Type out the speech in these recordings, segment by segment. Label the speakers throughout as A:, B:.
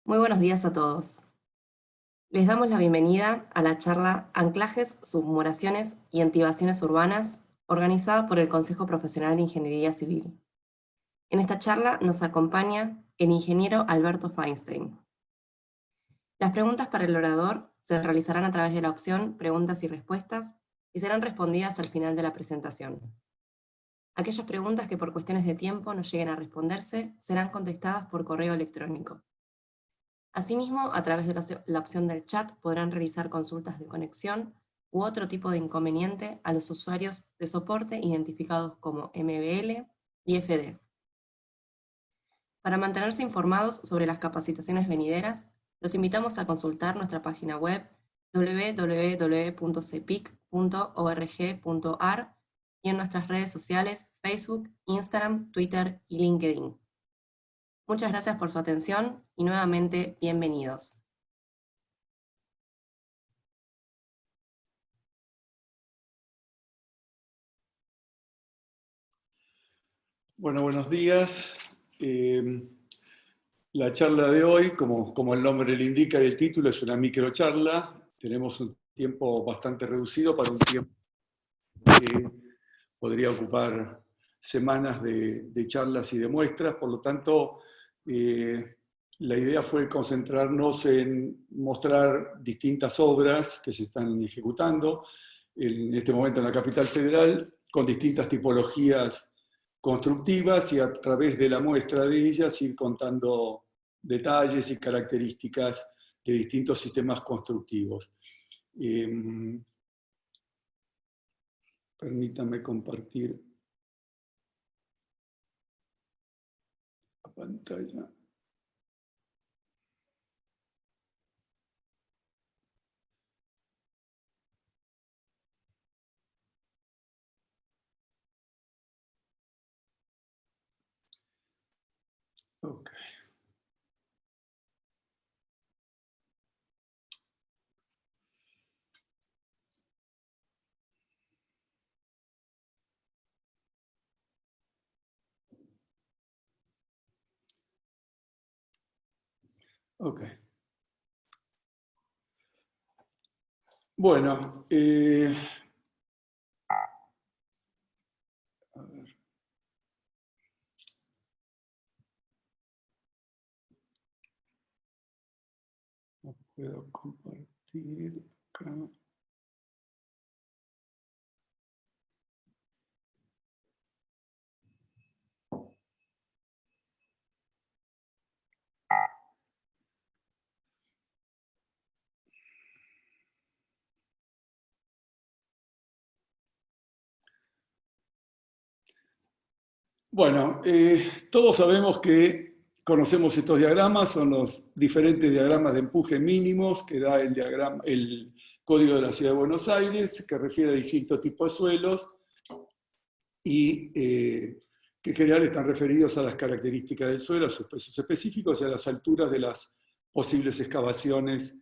A: Muy buenos días a todos. Les damos la bienvenida a la charla Anclajes, Submuraciones y Activaciones Urbanas, organizada por el Consejo Profesional de Ingeniería Civil. En esta charla nos acompaña el ingeniero Alberto Feinstein. Las preguntas para el orador se realizarán a través de la opción Preguntas y Respuestas y serán respondidas al final de la presentación. Aquellas preguntas que por cuestiones de tiempo no lleguen a responderse serán contestadas por correo electrónico. Asimismo, a través de la opción del chat podrán realizar consultas de conexión u otro tipo de inconveniente a los usuarios de soporte identificados como MBL y FD. Para mantenerse informados sobre las capacitaciones venideras, los invitamos a consultar nuestra página web www.cepic.org.ar y en nuestras redes sociales Facebook, Instagram, Twitter y LinkedIn. Muchas gracias por su atención y nuevamente bienvenidos.
B: Bueno, buenos días. La charla de hoy, como el nombre le indica y el título, es una microcharla. Tenemos un tiempo bastante reducido para un tiempo que podría ocupar semanas de charlas y de muestras. Por lo tanto, la idea fue concentrarnos en mostrar distintas obras que se están ejecutando en este momento en la capital federal, con distintas tipologías constructivas, y a través de la muestra de ellas ir contando detalles y características de distintos sistemas constructivos. Permítanme compartir la pantalla. Ok. Ok. Bueno, a ver. No puedo compartir acá. Bueno, todos sabemos que conocemos estos diagramas, son los diferentes diagramas de empuje mínimos que da el Código de la Ciudad de Buenos Aires, que refiere a distintos tipos de suelos y que en general están referidos a las características del suelo, a sus pesos específicos y a las alturas de las posibles excavaciones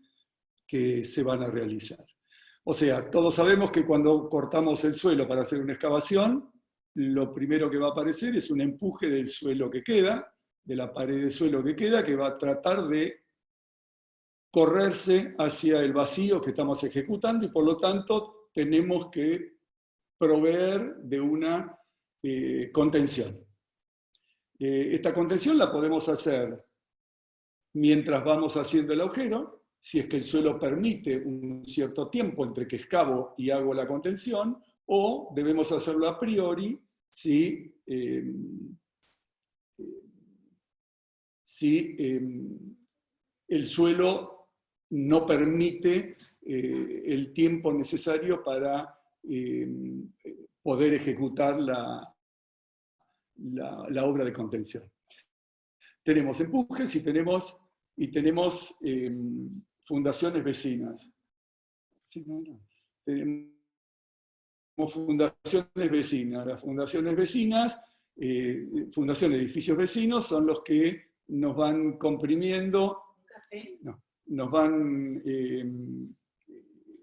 B: que se van a realizar. O sea, todos sabemos que cuando cortamos el suelo para hacer una excavación, lo primero que va a aparecer es un empuje del suelo que queda, de la pared de suelo que queda, que va a tratar de correrse hacia el vacío que estamos ejecutando, y por lo tanto tenemos que proveer de una contención. Esta contención la podemos hacer mientras vamos haciendo el agujero, si es que el suelo permite un cierto tiempo entre que excavo y hago la contención, o debemos hacerlo a priori si el suelo no permite el tiempo necesario para poder ejecutar la obra de contención. Tenemos empujes y tenemos fundaciones vecinas. Sí, no. Tenemos fundaciones vecinas. Las fundaciones vecinas, fundaciones de edificios vecinos, son los que nos van comprimiendo, nos van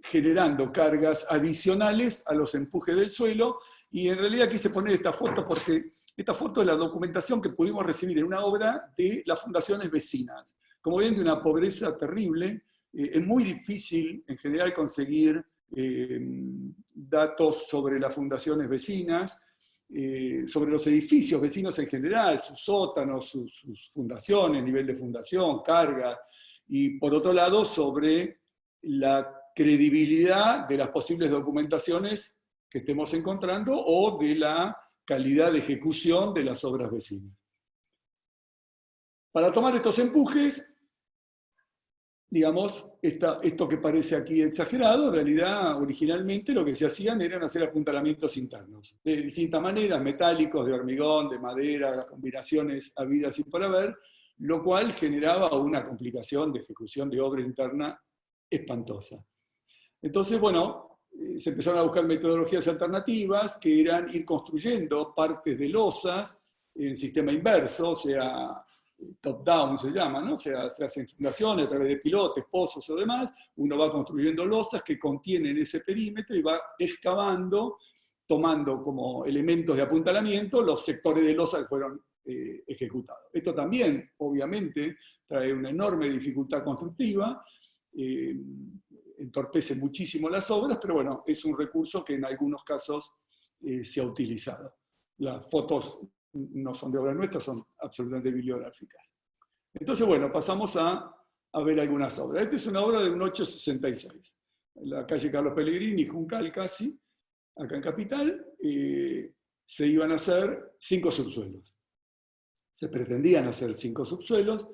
B: generando cargas adicionales a los empujes del suelo, y en realidad quise poner esta foto porque esta foto es la documentación que pudimos recibir en una obra de las fundaciones vecinas. como ven, de una pobreza terrible. Es muy difícil, en general, conseguir datos sobre las fundaciones vecinas, sobre los edificios vecinos en general, sus sótanos, sus fundaciones, nivel de fundación, carga, y por otro lado, sobre la credibilidad de las posibles documentaciones que estemos encontrando o de la calidad de ejecución de las obras vecinas. Para tomar estos empujes, digamos, esto que parece aquí exagerado, en realidad originalmente lo que se hacían eran hacer apuntalamientos internos, de distintas maneras, metálicos, de hormigón, de madera, las combinaciones habidas y por haber, lo cual generaba una complicación de ejecución de obra interna espantosa. Entonces, bueno, se empezaron a buscar metodologías alternativas que eran ir construyendo partes de losas en sistema inverso, o sea, top-down se llama, ¿no? O sea, se hacen fundaciones a través de pilotes, pozos o demás, uno va construyendo losas que contienen ese perímetro y va excavando, tomando como elementos de apuntalamiento los sectores de losa que fueron ejecutados. Esto también, obviamente, trae una enorme dificultad constructiva, entorpece muchísimo las obras, pero bueno, es un recurso que en algunos casos se ha utilizado. Las fotos no son de obras nuestras, son absolutamente bibliográficas. Entonces, bueno, pasamos a ver algunas obras. Esta es una obra de 1866, en la calle Carlos Pellegrini, Juncal casi, acá en Capital. Se iban a hacer 5 subsuelos. Se pretendían hacer 5 subsuelos.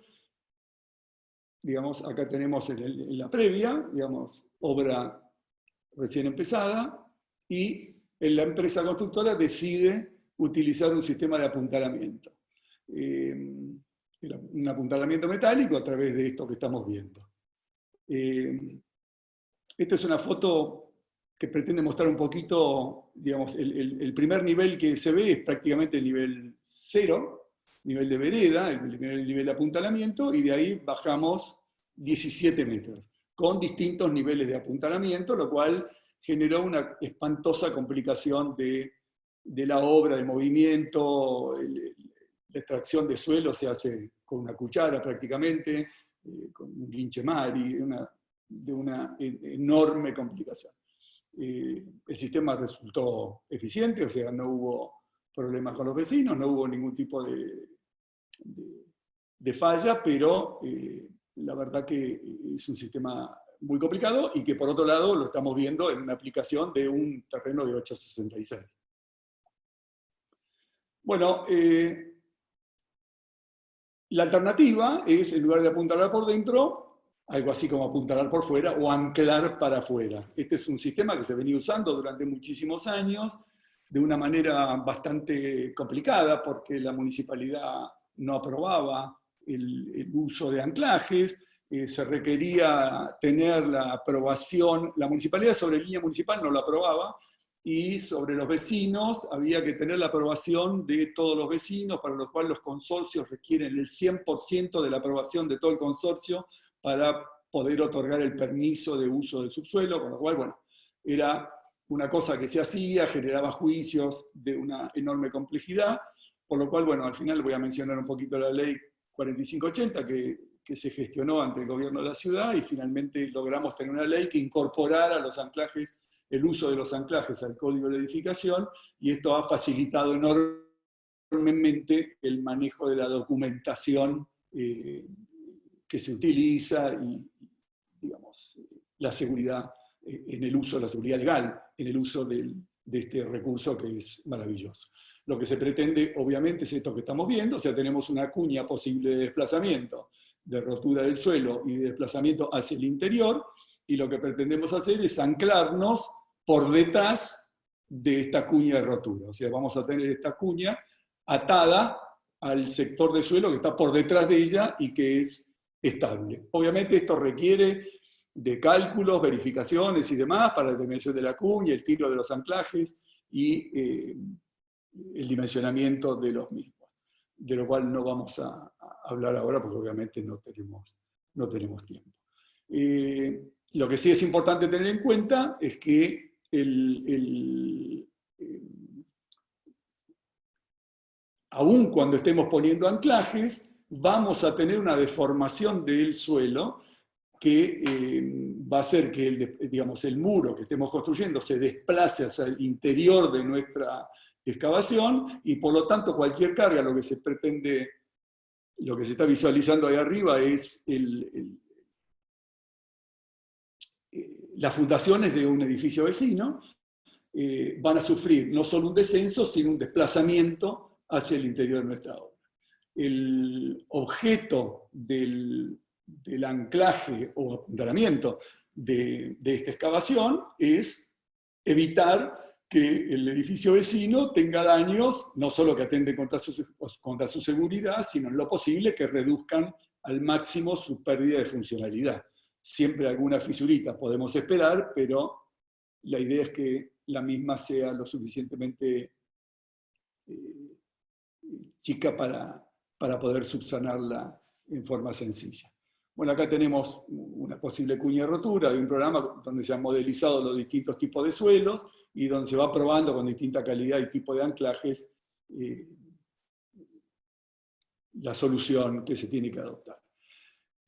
B: Digamos, acá tenemos en la previa, digamos, obra recién empezada, y la empresa constructora decide utilizar un sistema de apuntalamiento. Un apuntalamiento metálico a través de esto que estamos viendo. Esta es una foto que pretende mostrar un poquito, digamos, el primer nivel que se ve es prácticamente el nivel 0, nivel de vereda, el nivel de apuntalamiento, y de ahí bajamos 17 metros, con distintos niveles de apuntalamiento, lo cual generó una espantosa complicación de la obra, de movimiento. La extracción de suelo se hace con una cuchara prácticamente, con un guinchemari, de una enorme complicación. El sistema resultó eficiente, o sea, no hubo problemas con los vecinos, no hubo ningún tipo de falla, pero la verdad que es un sistema muy complicado y que por otro lado lo estamos viendo en una aplicación de un terreno de 866. Bueno, la alternativa es, en lugar de apuntalar por dentro, algo así como apuntalar por fuera o anclar para afuera. Este es un sistema que se venía usando durante muchísimos años, de una manera bastante complicada, porque la municipalidad no aprobaba el uso de anclajes, se requería tener la aprobación, la municipalidad sobre línea municipal no la aprobaba, y sobre los vecinos había que tener la aprobación de todos los vecinos, para lo cual los consorcios requieren el 100% de la aprobación de todo el consorcio para poder otorgar el permiso de uso del subsuelo, con lo cual, bueno, era una cosa que se hacía, generaba juicios de una enorme complejidad, por lo cual, bueno, al final voy a mencionar un poquito la ley 4580 que se gestionó ante el gobierno de la ciudad, y finalmente logramos tener una ley que incorporara los anclajes, el uso de los anclajes al código de la edificación, y esto ha facilitado enormemente el manejo de la documentación que se utiliza y, digamos, la seguridad en el uso, la seguridad legal en el uso de este recurso que es maravilloso. Lo que se pretende, obviamente, es esto que estamos viendo, o sea, tenemos una cuña posible de desplazamiento, de rotura del suelo y de desplazamiento hacia el interior, y lo que pretendemos hacer es anclarnos por detrás de esta cuña de rotura. O sea, vamos a tener esta cuña atada al sector de suelo que está por detrás de ella y que es estable. Obviamente esto requiere de cálculos, verificaciones y demás para la determinación de la cuña, el tiro de los anclajes y el dimensionamiento de los mismos, de lo cual no vamos a hablar ahora porque obviamente no tenemos tiempo. Lo que sí es importante tener en cuenta es que aun cuando estemos poniendo anclajes, vamos a tener una deformación del suelo que va a hacer que el muro que estemos construyendo se desplace hacia el interior de nuestra excavación, y por lo tanto cualquier carga, lo que se pretende, lo que se está visualizando ahí arriba es las fundaciones de un edificio vecino, van a sufrir no solo un descenso, sino un desplazamiento hacia el interior de nuestra obra. El objeto del anclaje o apuntalamiento de esta excavación es evitar que el edificio vecino tenga daños, no solo que atenten contra su seguridad, sino en lo posible que reduzcan al máximo su pérdida de funcionalidad. Siempre alguna fisurita podemos esperar, pero la idea es que la misma sea lo suficientemente chica para poder subsanarla en forma sencilla. Bueno, acá tenemos una posible cuña de rotura de un programa donde se han modelizado los distintos tipos de suelos y donde se va probando con distinta calidad y tipo de anclajes la solución que se tiene que adoptar.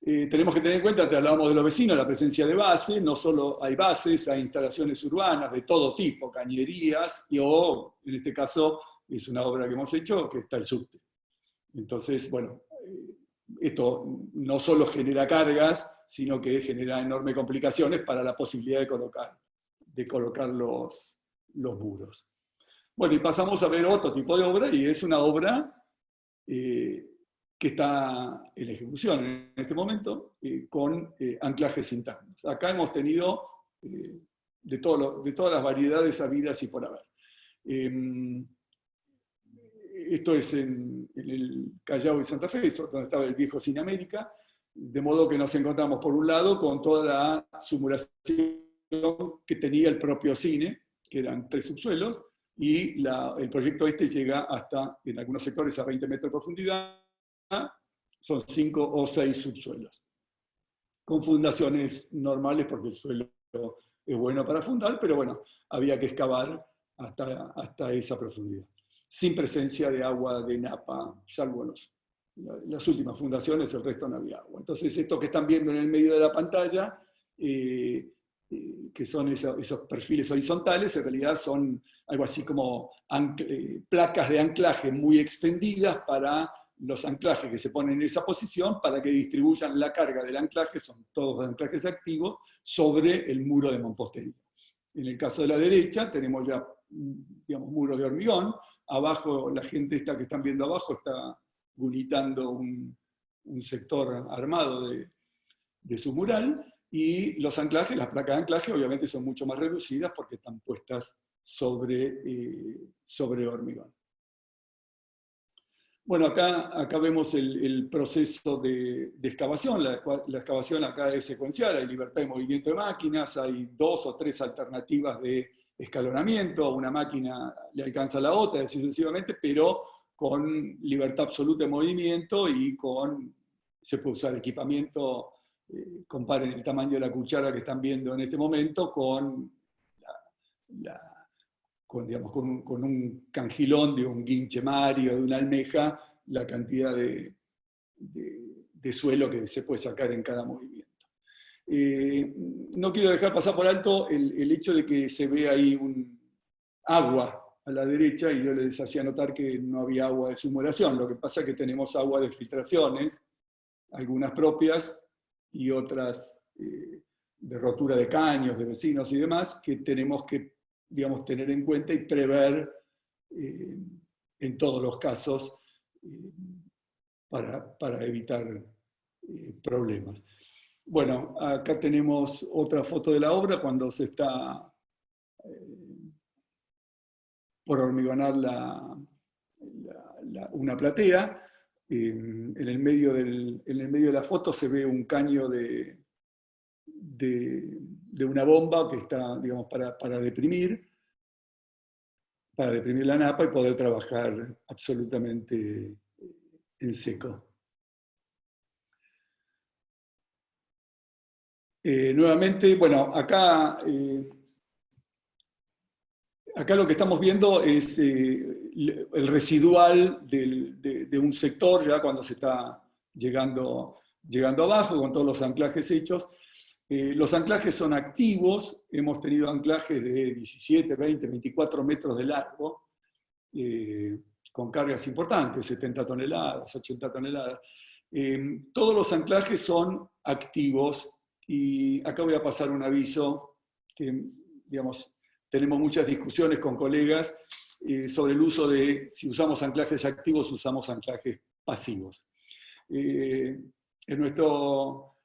B: Tenemos que tener en cuenta, te hablábamos de los vecinos, la presencia de bases. No solo hay bases, hay instalaciones urbanas de todo tipo, cañerías, o en este caso es una obra que hemos hecho, que está el subte. Entonces, bueno, esto no solo genera cargas, sino que genera enormes complicaciones para la posibilidad de colocar los muros. Bueno, y pasamos a ver otro tipo de obra, y es una obra que está en ejecución en este momento, con anclajes internos. Acá hemos tenido de todas las variedades habidas y por haber. Esto es en el Callao y Santa Fe, donde estaba el viejo Cine América, de modo que nos encontramos por un lado con toda la simulación que tenía el propio cine, que eran 3 subsuelos, y el proyecto este llega hasta, en algunos sectores, a 20 metros de profundidad. Son 5 o 6 subsuelos, con fundaciones normales, porque el suelo es bueno para fundar, pero bueno, había que excavar hasta esa profundidad, sin presencia de agua de napa, salvo las últimas fundaciones, el resto no había agua. Entonces, esto que están viendo en el medio de la pantalla, que son esos perfiles horizontales, en realidad son algo así como placas de anclaje muy extendidas para los anclajes que se ponen en esa posición, para que distribuyan la carga del anclaje, son todos anclajes activos, sobre el muro de mampostería. En el caso de la derecha tenemos ya, digamos, muros de hormigón. Abajo, la gente esta que están viendo abajo está gunitando un sector armado de su mural, y los anclajes, las placas de anclaje, obviamente son mucho más reducidas porque están puestas sobre hormigón. Bueno, acá vemos el proceso de excavación. La excavación acá es secuencial, hay libertad de movimiento de máquinas, hay 2 o 3 alternativas de escalonamiento, una máquina le alcanza a la otra, así sucesivamente, pero con libertad absoluta de movimiento y se puede usar equipamiento. Comparen el tamaño de la cuchara que están viendo en este momento con un cangilón de un guinche Mario, de una almeja, la cantidad de suelo que se puede sacar en cada movimiento. No quiero dejar pasar por alto el hecho de que se ve ahí agua a la derecha, y yo les hacía notar que no había agua de simulación. Lo que pasa es que tenemos agua de filtraciones, algunas propias y otras de rotura de caños, de vecinos y demás, que tenemos que, digamos, tener en cuenta y prever en todos los casos para evitar problemas. Bueno, acá tenemos otra foto de la obra cuando se está por hormigonar una platea. En el medio de la foto se ve un caño de una bomba que está, digamos, para deprimir la napa y poder trabajar absolutamente en seco. Nuevamente, bueno, acá lo que estamos viendo es el residual de un sector, ya cuando se está llegando abajo con todos los anclajes hechos. Los anclajes son activos, hemos tenido anclajes de 17, 20, 24 metros de largo, con cargas importantes, 70 toneladas, 80 toneladas. Todos los anclajes son activos, y acá voy a pasar un aviso que, digamos, tenemos muchas discusiones con colegas sobre el uso de si usamos anclajes activos o usamos anclajes pasivos. En nuestro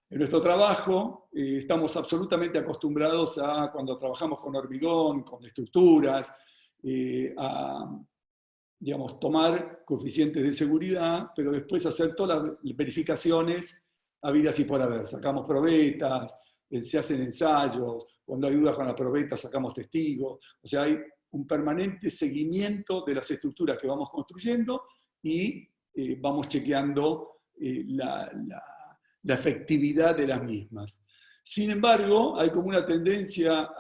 B: trabajo estamos absolutamente acostumbrados a, cuando trabajamos con hormigón, con estructuras, a, digamos, tomar coeficientes de seguridad, pero después hacer todas las verificaciones habidas y por haber. Sacamos probetas, se hacen ensayos, cuando hay dudas con la probeta sacamos testigos, o sea, hay un permanente seguimiento de las estructuras que vamos construyendo y vamos chequeando la efectividad de las mismas. Sin embargo, hay como una tendencia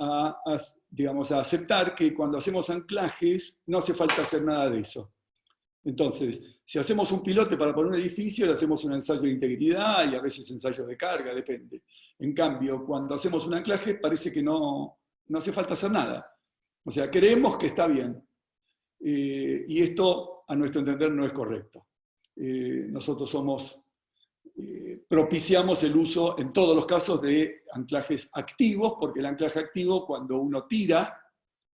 B: digamos, a aceptar que cuando hacemos anclajes no hace falta hacer nada de eso. Entonces, si hacemos un pilote para poner un edificio, le hacemos un ensayo de integridad y a veces ensayos de carga, depende. En cambio, cuando hacemos un anclaje parece que no hace falta hacer nada. O sea, creemos que está bien. Y esto, a nuestro entender, no es correcto. Nosotros propiciamos el uso, en todos los casos, de anclajes activos, porque el anclaje activo, cuando uno tira,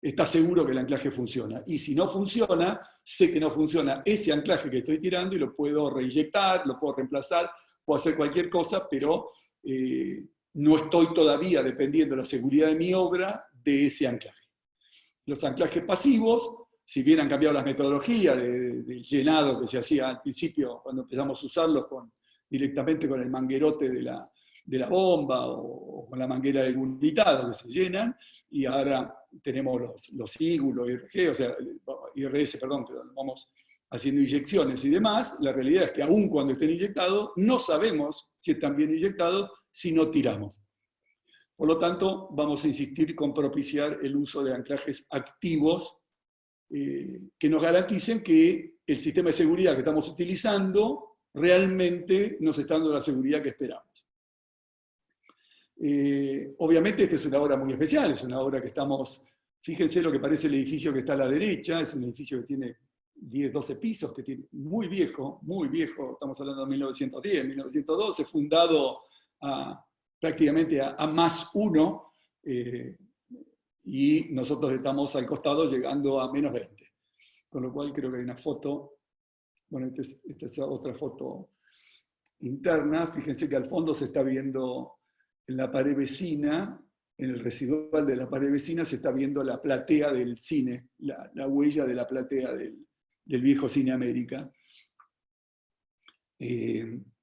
B: está seguro que el anclaje funciona. Y si no funciona, sé que no funciona ese anclaje que estoy tirando y lo puedo reinyectar, lo puedo reemplazar, puedo hacer cualquier cosa, pero no estoy todavía dependiendo de la seguridad de mi obra de ese anclaje. Los anclajes pasivos, si bien han cambiado las metodologías del llenado que se hacía al principio, cuando empezamos a usarlos directamente con el manguerote de la bomba o con la manguera del unitado que se llenan, y ahora tenemos los IGU, los IRG, o sea, IRS, perdón, que vamos haciendo inyecciones y demás. La realidad es que aun cuando estén inyectados, no sabemos si están bien inyectados si no tiramos. Por lo tanto, vamos a insistir con propiciar el uso de anclajes activos que nos garanticen que el sistema de seguridad que estamos utilizando realmente nos está dando la seguridad que esperamos. Obviamente esta es una obra muy especial, es una obra que fíjense lo que parece el edificio que está a la derecha, es un edificio que tiene 10, 12 pisos, que tiene muy viejo, estamos hablando de 1910, 1912, fundado prácticamente a +1, y nosotros estamos al costado llegando a -20. Con lo cual creo que hay una foto, bueno, esta es otra foto interna, fíjense que al fondo se está viendo en la pared vecina, en el residual de la pared vecina se está viendo la platea del cine, la huella de la platea del viejo Cine América.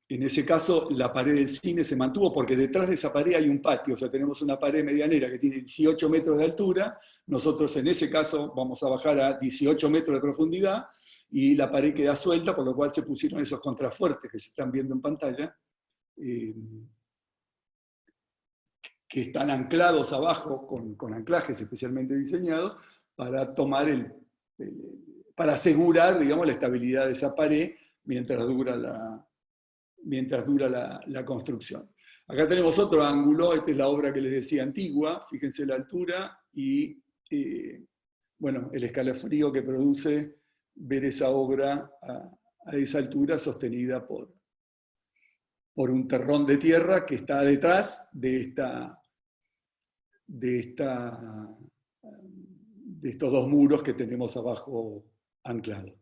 B: En ese caso, la pared del cine se mantuvo porque detrás de esa pared hay un patio, o sea, tenemos una pared medianera que tiene 18 metros de altura, nosotros en ese caso vamos a bajar a 18 metros de profundidad, y la pared queda suelta, por lo cual se pusieron esos contrafuertes que se están viendo en pantalla, que están anclados abajo con anclajes especialmente diseñados para para asegurar, digamos, la estabilidad de esa pared mientras dura la construcción. Acá tenemos otro ángulo, esta es la obra que les decía antigua, fíjense la altura y bueno, el escalofrío que produce ver esa obra a esa altura sostenida por un terrón de tierra que está detrás de estos dos muros que tenemos abajo anclados.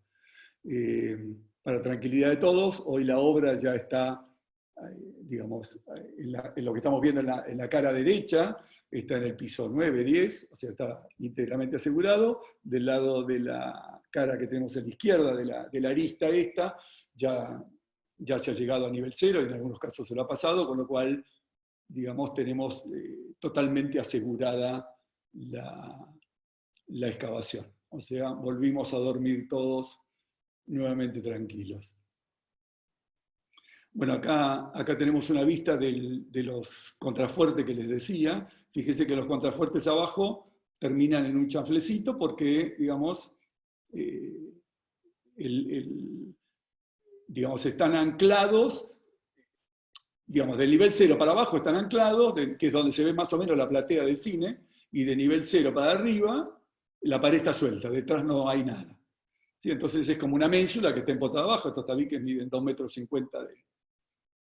B: Para tranquilidad de todos, hoy la obra ya está, digamos, en lo que estamos viendo en la cara derecha, está en el piso 9, 10, o sea, está íntegramente asegurado. Del lado de la cara que tenemos en la izquierda, de la arista esta, ya se ha llegado a nivel 0, y en algunos casos se lo ha pasado, con lo cual, digamos, tenemos totalmente asegurada la excavación. O sea, volvimos a dormir todos nuevamente tranquilos. Bueno, acá tenemos una vista de los contrafuertes que les decía. Fíjense que los contrafuertes abajo terminan en un chanflecito porque, digamos, digamos, están anclados digamos, del nivel 0 para abajo están anclados, que es donde se ve más o menos la platea del cine, y de nivel 0 para arriba, la pared está suelta, detrás no hay nada. ¿Sí? Entonces es como una ménsula que está empotada abajo, estos tabiques miden 2,50 m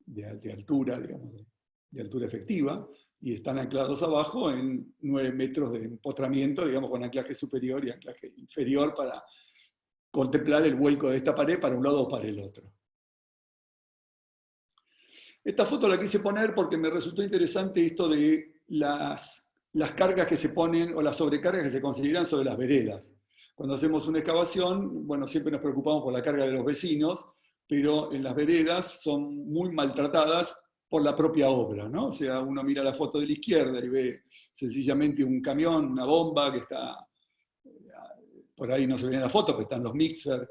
B: de altura, digamos, de altura efectiva, y están anclados abajo en 9 metros de empotramiento, digamos, con anclaje superior y anclaje inferior para contemplar el vuelco de esta pared para un lado o para el otro. Esta foto la quise poner porque me resultó interesante esto de las cargas que se ponen o las sobrecargas que se consideran sobre las veredas. Cuando hacemos una excavación, bueno, siempre nos preocupamos por la carga de los vecinos, pero en las veredas son muy maltratadas por la propia obra, ¿no? O sea, uno mira la foto de la izquierda y ve sencillamente un camión, una bomba que está, por ahí no se ve en la foto, pero están los mixers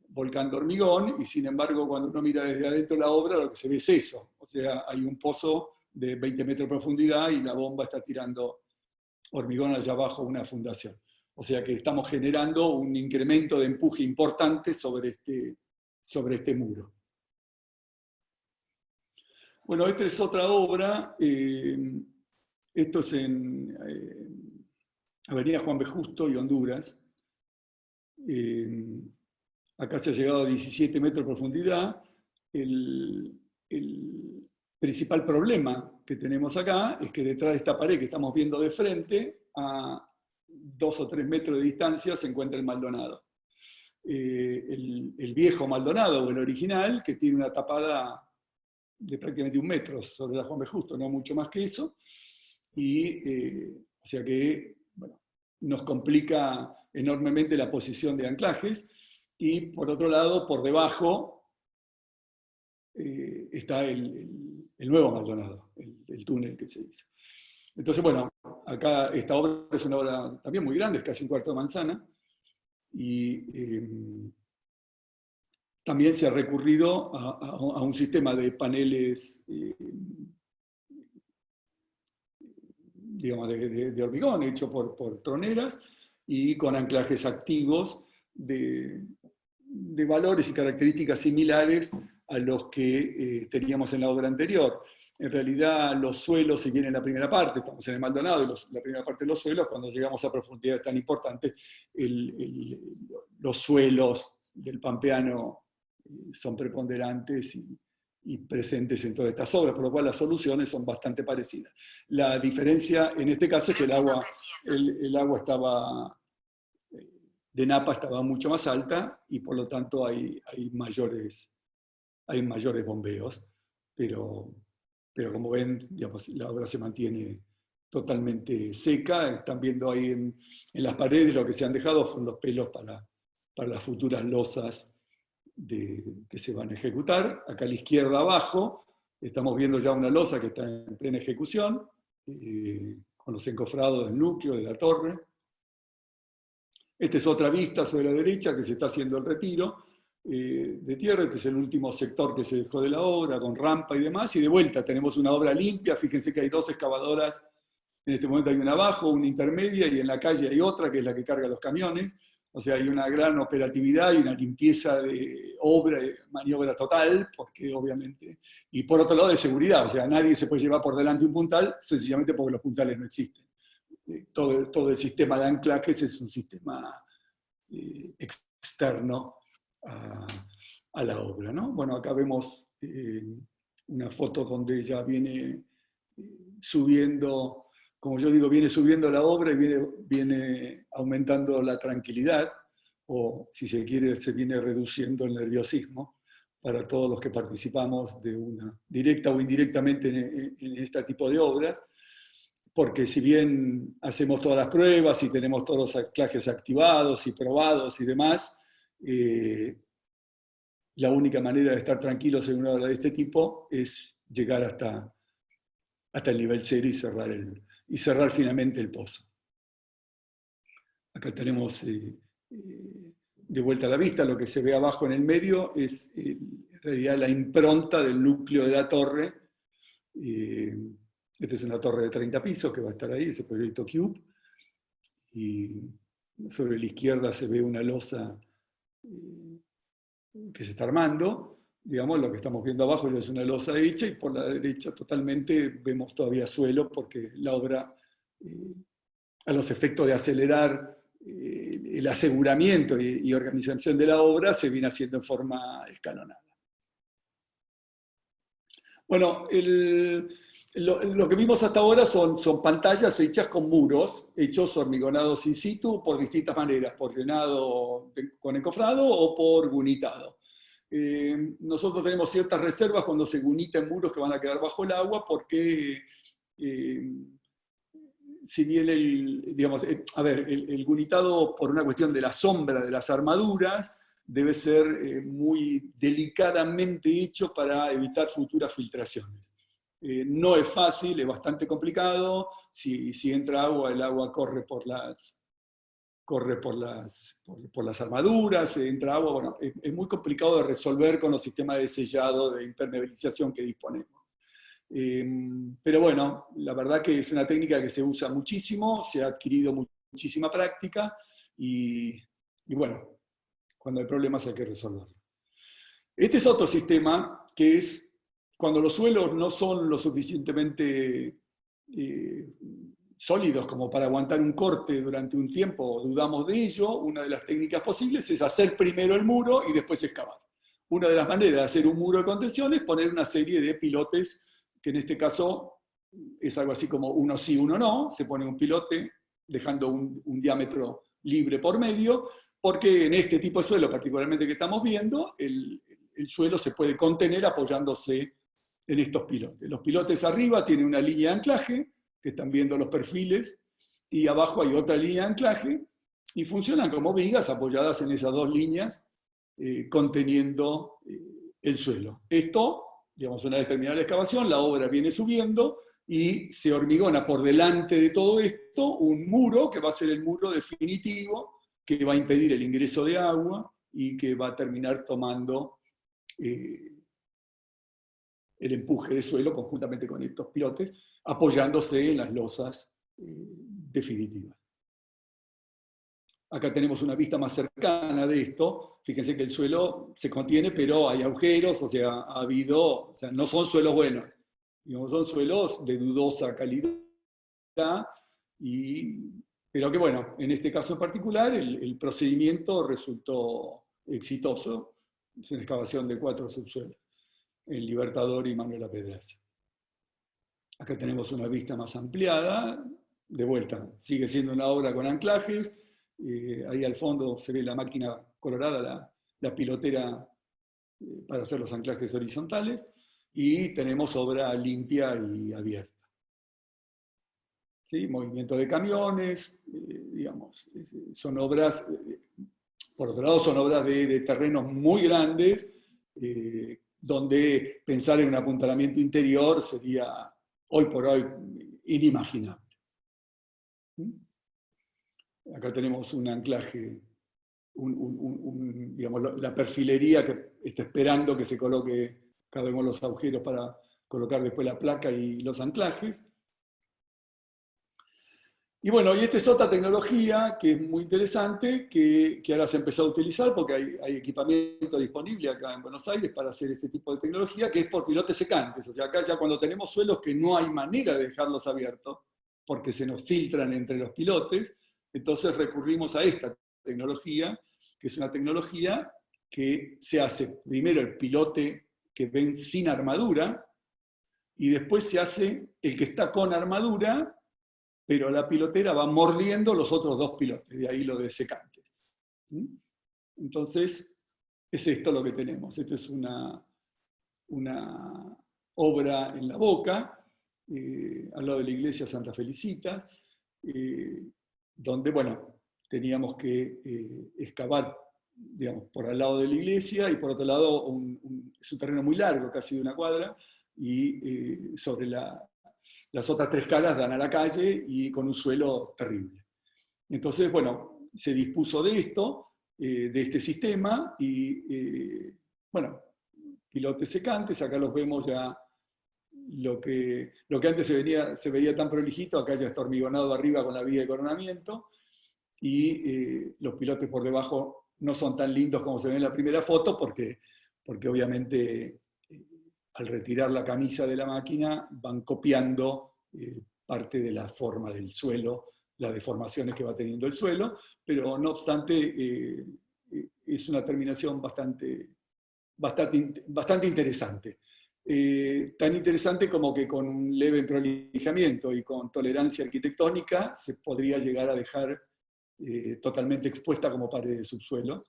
B: volcando hormigón, y sin embargo cuando uno mira desde adentro la obra lo que se ve es eso, o sea, hay un pozo de 20 metros de profundidad y la bomba está tirando hormigón allá abajo una fundación. O sea que estamos generando un incremento de empuje importante sobre este muro. Bueno, esta es otra obra, esto es en Avenida Juan B. Justo y Honduras. Acá se ha llegado a 17 metros de profundidad. El principal problema que tenemos acá es que detrás de esta pared que estamos viendo de frente, a 2 o 3 metros de distancia, se encuentra el Maldonado. El viejo Maldonado, o el original, que tiene una tapada de prácticamente 1 metro sobre la Juan B. Justo, no mucho más que eso, y o sea que bueno, nos complica enormemente la posición de anclajes, y por otro lado, por debajo, está el nuevo Maldonado, el túnel que se hizo. Entonces, bueno, acá esta obra es una obra también muy grande, es casi 1/4 de manzana, y también se ha recurrido a un sistema de paneles, digamos, de hormigón hecho por troneras y con anclajes activos de valores y características similares a los que teníamos en la obra anterior. En realidad, los suelos, si bien en la primera parte, estamos en el Maldonado, y la primera parte de los suelos, cuando llegamos a profundidades tan importantes, los suelos del Pampeano son preponderantes y presentes en todas estas obras, por lo cual las soluciones son bastante parecidas. La diferencia en este caso es que el agua estaba, de Napa estaba mucho más alta, y por lo tanto hay mayores bombeos, pero como ven, digamos, la obra se mantiene totalmente seca. Están viendo ahí en las paredes lo que se han dejado son los pelos para las futuras losas que se van a ejecutar. Acá a la izquierda abajo estamos viendo ya una losa que está en plena ejecución, con los encofrados del núcleo de la torre. Esta es otra vista sobre la derecha, que se está haciendo el retiro de tierra. Este es el último sector que se dejó de la obra, con rampa y demás, y de vuelta tenemos una obra limpia. Fíjense que hay 2 excavadoras, en este momento hay una abajo, una intermedia, y en la calle hay otra, que es la que carga los camiones. O sea, hay una gran operatividad y una limpieza de obra, de maniobra total, porque obviamente, y por otro lado de seguridad, o sea, nadie se puede llevar por delante un puntal, sencillamente porque los puntales no existen. Todo el sistema de anclajes es un sistema externo a la obra, ¿no? Bueno, acá vemos una foto donde ya viene subiendo, como yo digo, viene subiendo la obra y viene aumentando la tranquilidad, o si se quiere, se viene reduciendo el nerviosismo para todos los que participamos de una directa o indirectamente en este tipo de obras, porque si bien hacemos todas las pruebas y tenemos todos los anclajes activados y probados y demás, la única manera de estar tranquilos en una obra de este tipo es llegar hasta el nivel 0 y cerrar finalmente el pozo. Acá tenemos de vuelta a la vista, lo que se ve abajo en el medio es en realidad la impronta del núcleo de la torre. Esta es una torre de 30 pisos que va a estar ahí, ese proyecto Cube, y sobre la izquierda se ve una losa que se está armando, digamos, lo que estamos viendo abajo es una losa hecha, y por la derecha totalmente vemos todavía suelo, porque la obra, a los efectos de acelerar el aseguramiento y organización de la obra, se viene haciendo en forma escalonada. Bueno, lo que vimos hasta ahora son pantallas hechas con muros, hechos hormigonados in situ por distintas maneras, por llenado con encofrado o por gunitado. Nosotros tenemos ciertas reservas cuando se gunitan muros que van a quedar bajo el agua, porque si bien el gunitado, por una cuestión de la sombra de las armaduras, debe ser muy delicadamente hecho para evitar futuras filtraciones. No es fácil, es bastante complicado. Si entra agua, el agua corre por las armaduras, entra agua. Bueno, es muy complicado de resolver con los sistemas de sellado, de impermeabilización que disponemos. Pero bueno, la verdad que es una técnica que se usa muchísimo, se ha adquirido muchísima práctica, y bueno, cuando hay problemas hay que resolverlo. Este es otro sistema, que es cuando los suelos no son lo suficientemente sólidos como para aguantar un corte durante un tiempo, dudamos de ello. Una de las técnicas posibles es hacer primero el muro y después excavar. Una de las maneras de hacer un muro de contención es poner una serie de pilotes, que en este caso es algo así como uno sí, uno no. Se pone un pilote dejando un diámetro libre por medio, porque en este tipo de suelo, particularmente que estamos viendo, el suelo se puede contener apoyándose en estos pilotes. Los pilotes arriba tienen una línea de anclaje, que están viendo los perfiles, y abajo hay otra línea de anclaje, y funcionan como vigas apoyadas en esas dos líneas, conteniendo el suelo. Esto, digamos, una vez terminada la excavación, la obra viene subiendo, y se hormigona por delante de todo esto un muro, que va a ser el muro definitivo, que va a impedir el ingreso de agua y que va a terminar tomando el empuje de suelo conjuntamente con estos pilotes, apoyándose en las losas definitivas. Acá tenemos una vista más cercana de esto. Fíjense que el suelo se contiene, pero hay agujeros, o sea, no son suelos buenos, digamos, son suelos de dudosa calidad, pero que bueno, en este caso en particular el procedimiento resultó exitoso. Es una excavación de 4 subsuelos, el Libertador y Manuela Pedraza. Acá tenemos una vista más ampliada, de vuelta, sigue siendo una obra con anclajes, ahí al fondo se ve la máquina colorada, la pilotera para hacer los anclajes horizontales, y tenemos obra limpia y abierta. ¿Sí? Movimiento de camiones, digamos, son obras, por otro lado son obras de terrenos muy grandes, donde pensar en un apuntalamiento interior sería hoy por hoy inimaginable. Acá tenemos un anclaje, digamos, la perfilería que está esperando que se coloque, acá vemos los agujeros para colocar después la placa y los anclajes. Y bueno, y esta es otra tecnología que es muy interesante, que ahora se ha empezado a utilizar porque hay equipamiento disponible acá en Buenos Aires para hacer este tipo de tecnología, que es por pilotes secantes. O sea, acá ya cuando tenemos suelos que no hay manera de dejarlos abiertos, porque se nos filtran entre los pilotes, entonces recurrimos a esta tecnología, que es una tecnología que se hace primero el pilote que ven sin armadura, y después se hace el que está con armadura, pero la pilotera va mordiendo los otros dos pilotes, de ahí lo de secantes. Entonces, es esto lo que tenemos. Esto es una obra en La Boca, al lado de la iglesia Santa Felicita, donde, bueno, teníamos que excavar, digamos, por al lado de la iglesia, y por otro lado es un terreno muy largo, casi de 1 cuadra, y sobre las otras 3 caras dan a la calle y con un suelo terrible. Entonces, bueno, se dispuso de esto, de este sistema, y bueno, pilotes secantes, acá los vemos ya, lo que antes se veía tan prolijito, acá ya está hormigonado arriba con la viga de coronamiento, y los pilotes por debajo no son tan lindos como se ven en la primera foto, porque porque obviamente al retirar la camisa de la máquina van copiando parte de la forma del suelo, las deformaciones que va teniendo el suelo, pero no obstante es una terminación bastante interesante. Tan interesante como que con un leve prolijamiento y con tolerancia arquitectónica se podría llegar a dejar totalmente expuesta como pared de subsuelo,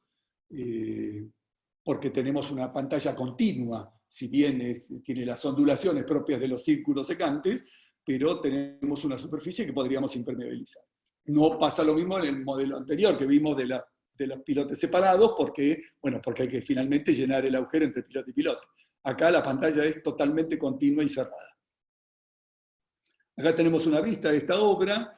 B: porque tenemos una pantalla continua, si bien tiene las ondulaciones propias de los círculos secantes, pero tenemos una superficie que podríamos impermeabilizar. No pasa lo mismo en el modelo anterior que vimos de los pilotes separados, porque hay que finalmente llenar el agujero entre pilote y pilote. Acá la pantalla es totalmente continua y cerrada. Acá tenemos una vista de esta obra.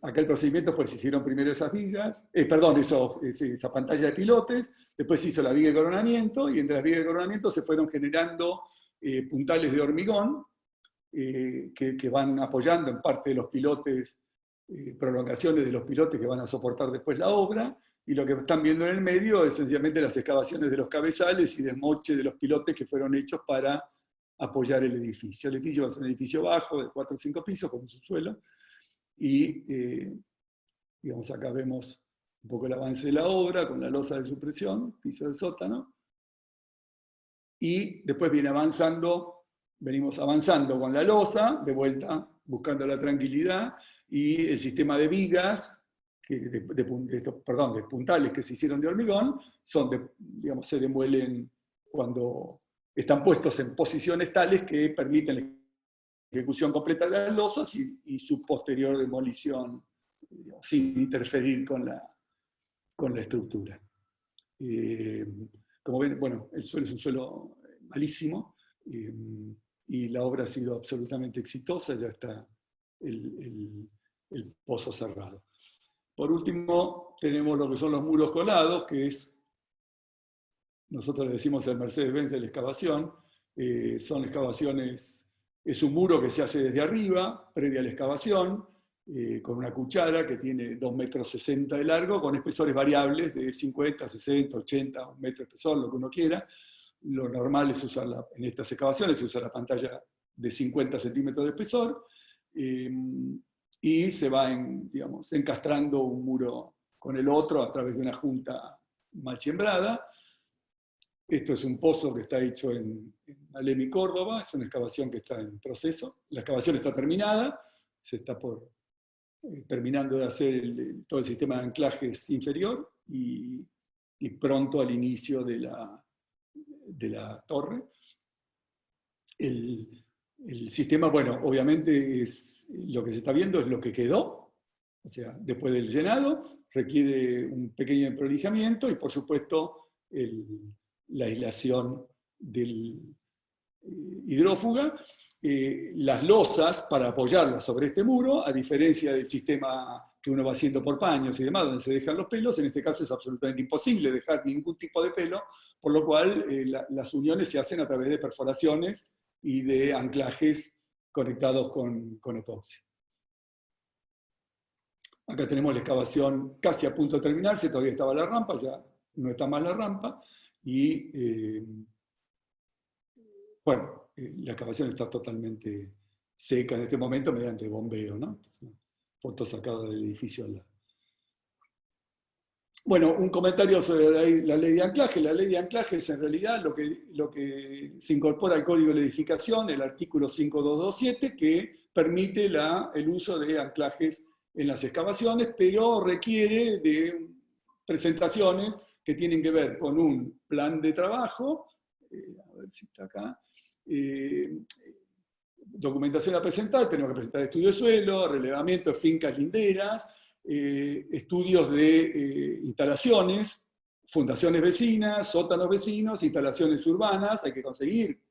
B: Acá el procedimiento fue, se hicieron primero esas vigas, esa pantalla de pilotes, después se hizo la viga de coronamiento, y entre las vigas de coronamiento se fueron generando puntales de hormigón que van apoyando en parte de los pilotes, prolongaciones de los pilotes que van a soportar después la obra, y lo que están viendo en el medio es sencillamente las excavaciones de los cabezales y desmoche de los pilotes que fueron hechos para apoyar el edificio. El edificio va a ser un edificio bajo, de 4 o 5 pisos, con un subsuelo, y digamos, acá vemos un poco el avance de la obra, con la losa de supresión, piso de sótano, y después venimos avanzando con la losa, de vuelta buscando la tranquilidad, y el sistema de vigas, de puntales que se hicieron de hormigón, se demuelen cuando están puestos en posiciones tales que permiten la ejecución completa de las losas y su posterior demolición, sin interferir con la estructura. Como ven, el suelo es un suelo malísimo, y la obra ha sido absolutamente exitosa, ya está el pozo cerrado. Por último, tenemos lo que son los muros colados, que nosotros le decimos el Mercedes-Benz de la excavación. Son excavaciones, es un muro que se hace desde arriba, previa a la excavación, con una cuchara que tiene 2,60 metros de largo, con espesores variables de 50, 60, 80, 1 metro de espesor, lo que uno quiera. Lo normal es usar, en estas excavaciones, se usa la pantalla de 50 centímetros de espesor, y se va encastrando un muro con el otro a través de una junta malchiembrada. Esto es un pozo que está hecho en Alem y Córdoba, es una excavación que está en proceso. La excavación está terminada, se está terminando de hacer todo el sistema de anclajes inferior, y pronto al inicio de la torre. El sistema, obviamente es lo que se está viendo, es lo que quedó, o sea, después del llenado, requiere un pequeño emprolijamiento y, por supuesto, la aislación del hidrófuga. Las losas para apoyarlas sobre este muro, a diferencia del sistema que uno va haciendo por paños y demás, donde se dejan los pelos, en este caso es absolutamente imposible dejar ningún tipo de pelo, por lo cual las uniones se hacen a través de perforaciones y de anclajes conectados con epoxi. Acá tenemos la excavación casi a punto de terminarse, todavía estaba la rampa, ya no está más la rampa, y la excavación está totalmente seca en este momento mediante bombeo, ¿no? Foto sacada del edificio al lado. Un comentario sobre la ley de anclaje. La ley de anclaje es en realidad lo que se incorpora al Código de Edificación, el artículo 5227, que permite el uso de anclajes en las excavaciones, pero requiere de presentaciones que tienen que ver con un plan de trabajo, a ver si está acá, documentación a presentar, tenemos que presentar estudios de suelo, relevamiento de fincas linderas, estudios de instalaciones, fundaciones vecinas, sótanos vecinos, instalaciones urbanas. Hay que conseguir,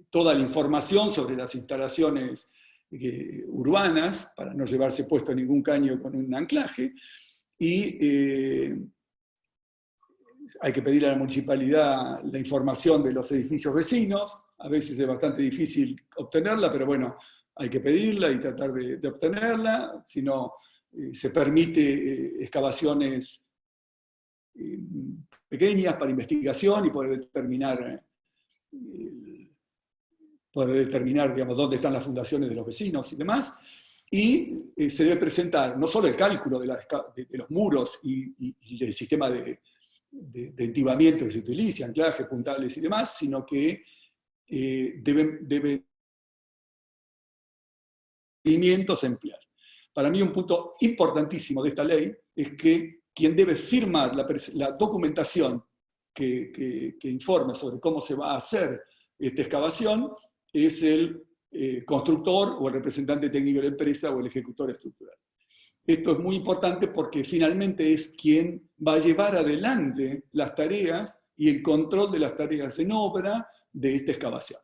B: toda la información sobre las instalaciones urbanas para no llevarse puesto ningún caño con un anclaje, y hay que pedir a la municipalidad la información de los edificios vecinos. A veces es bastante difícil obtenerla, pero hay que pedirla y tratar de obtenerla, si no se permite excavaciones pequeñas para investigación y poder determinar digamos, dónde están las fundaciones de los vecinos y demás. Y se debe presentar no solo el cálculo de los muros y el sistema de entibamiento que se utiliza, anclaje, puntales y demás, sino que deben emplear. Para mí un punto importantísimo de esta ley es que quien debe firmar la documentación que informa sobre cómo se va a hacer esta excavación es el constructor o el representante técnico de la empresa o el ejecutor estructural. Esto es muy importante porque finalmente es quien va a llevar adelante las tareas y el control de las tareas en obra de esta excavación.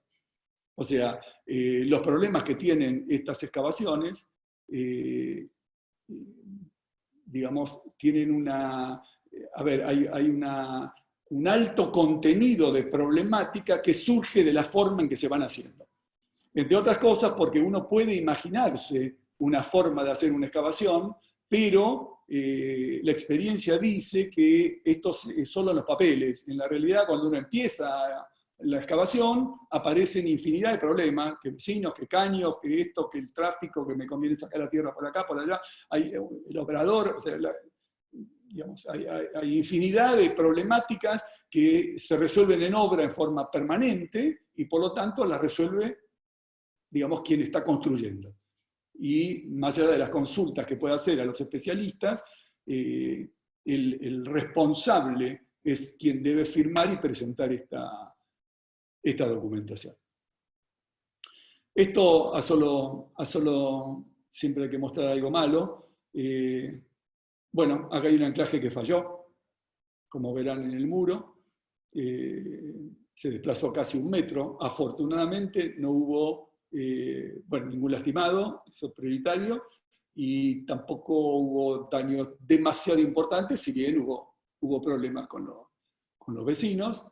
B: O sea, los problemas que tienen estas excavaciones, digamos, tienen hay un alto contenido de problemática que surge de la forma en que se van haciendo. Entre otras cosas porque uno puede imaginarse una forma de hacer una excavación, pero la experiencia dice que esto es solo en los papeles. En la realidad, cuando uno empieza la excavación, aparecen infinidad de problemas, que vecinos, que caños, que esto, que el tráfico, que me conviene sacar la tierra por acá, por allá, hay el operador, o sea, digamos, hay infinidad de problemáticas que se resuelven en obra en forma permanente y por lo tanto las resuelve, digamos, quien está construyendo. Y más allá de las consultas que pueda hacer a los especialistas, el responsable es quien debe firmar y presentar esta documentación. Esto siempre hay que mostrar algo malo. Bueno, acá hay un anclaje que falló, como verán en el muro. Se desplazó casi 1 metro. Afortunadamente no hubo ningún lastimado, eso es prioritario, y tampoco hubo daños demasiado importantes, si bien hubo problemas con los vecinos,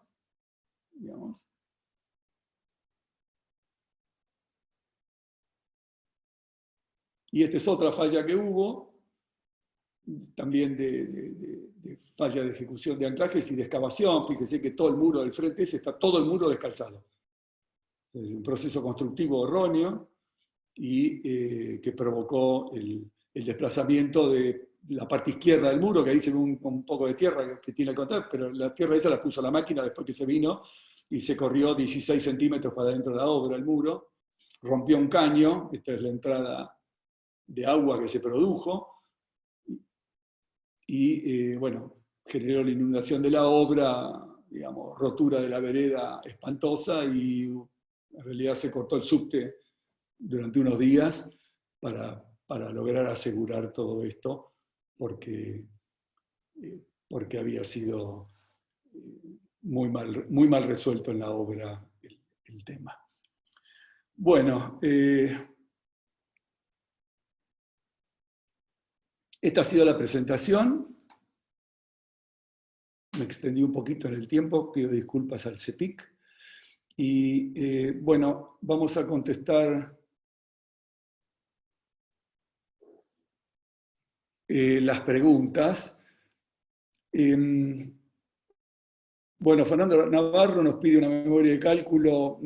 B: digamos. Y esta es otra falla que hubo, también de falla de ejecución de anclajes y de excavación. Fíjese que todo el muro del frente está todo el muro descalzado. Es un proceso constructivo erróneo y que provocó el desplazamiento de la parte izquierda del muro, que ahí se ve un poco de tierra que tiene el control, pero la tierra esa la puso la máquina después que se vino y se corrió 16 centímetros para dentro de la obra el muro, rompió un caño, esta es la entrada de agua que se produjo, y bueno, generó la inundación de la obra, digamos, rotura de la vereda espantosa, y en realidad se cortó el subte durante unos días para lograr asegurar todo esto, porque había sido muy mal resuelto en la obra el tema. Bueno, esta ha sido la presentación. Me extendí un poquito en el tiempo, pido disculpas al CEPIC. Y bueno, vamos a contestar las preguntas. Bueno, Fernando Navarro nos pide una memoria de cálculo.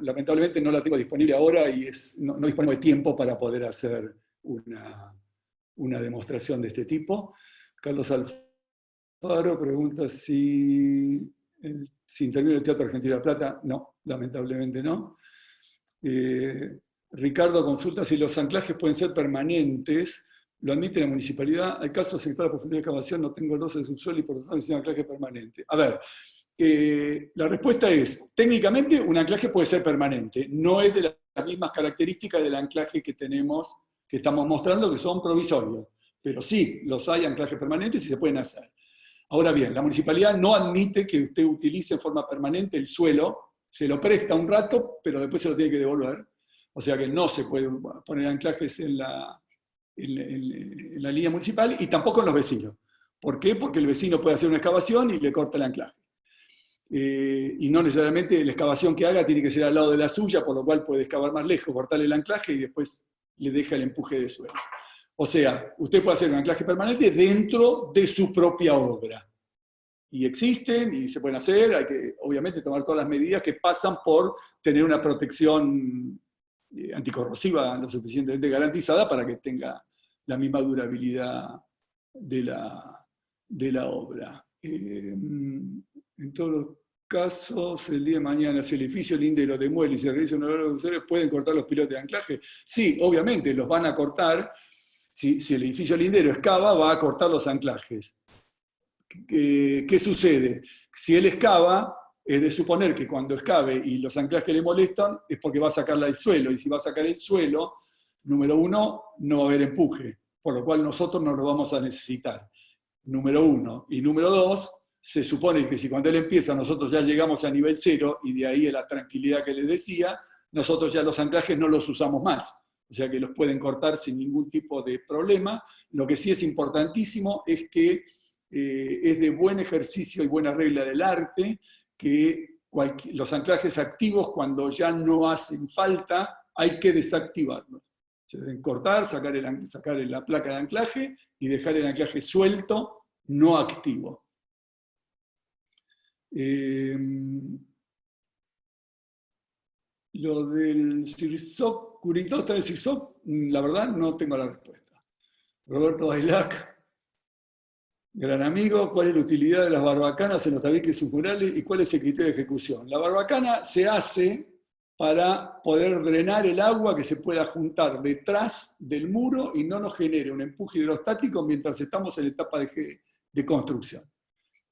B: Lamentablemente no la tengo disponible ahora y no disponemos de tiempo para poder hacer una demostración de este tipo. Carlos Alfaro pregunta si interviene el Teatro Argentino de La Plata. No, lamentablemente no. Ricardo consulta si los anclajes pueden ser permanentes. Lo admite la municipalidad. Hay casos en la profundidad de excavación, no tengo losa de subsuelo y por lo tanto necesito un anclaje permanente. A ver, la respuesta es, técnicamente un anclaje puede ser permanente. No es de las mismas características del anclaje que estamos mostrando, que son provisorios. Pero sí, los hay anclajes permanentes y se pueden hacer. Ahora bien, la municipalidad no admite que usted utilice en forma permanente el suelo, se lo presta un rato, pero después se lo tiene que devolver. O sea que no se puede poner anclajes en la línea municipal y tampoco en los vecinos. ¿Por qué? Porque el vecino puede hacer una excavación y le corta el anclaje. Y no necesariamente la excavación que haga tiene que ser al lado de la suya, por lo cual puede excavar más lejos, cortarle el anclaje y después le deja el empuje de suelo. O sea, usted puede hacer un anclaje permanente dentro de su propia obra. y existen y se pueden hacer, hay que obviamente tomar todas las medidas que pasan por tener una protección anticorrosiva lo suficientemente garantizada para que tenga la misma durabilidad de la obra. En todos los casos, el día de mañana, si el edificio lindero demuele y se realiza una obra de usuarios, ¿pueden cortar los pilotes de anclaje? Sí, obviamente, los van a cortar. Si el edificio lindero excava, va a cortar los anclajes. ¿Qué sucede? Si él excava, es de suponer que cuando excave y los anclajes le molestan, es porque va a sacarla del suelo. Y si va a sacar el suelo, número uno, no va a haber empuje, por lo cual nosotros no lo vamos a necesitar. Número uno. Y número dos, se supone que si cuando él empieza nosotros ya llegamos a nivel cero, y de ahí la tranquilidad que les decía, nosotros ya los anclajes no los usamos más. O sea que los pueden cortar sin ningún tipo de problema. Lo que sí es importantísimo es que es de buen ejercicio y buena regla del arte que los anclajes activos, cuando ya no hacen falta, hay que desactivarlos. Se deben cortar, sacar la placa de anclaje y dejar el anclaje suelto, no activo. Lo del CIRSOC, Curicó está en el CIRSOC, la verdad no tengo la respuesta. Roberto Bailac, gran amigo, ¿cuál es la utilidad de las barbacanas en los tabiques submurales y cuál es el criterio de ejecución? La barbacana se hace para poder drenar el agua que se pueda juntar detrás del muro y no nos genere un empuje hidrostático mientras estamos en la etapa de construcción.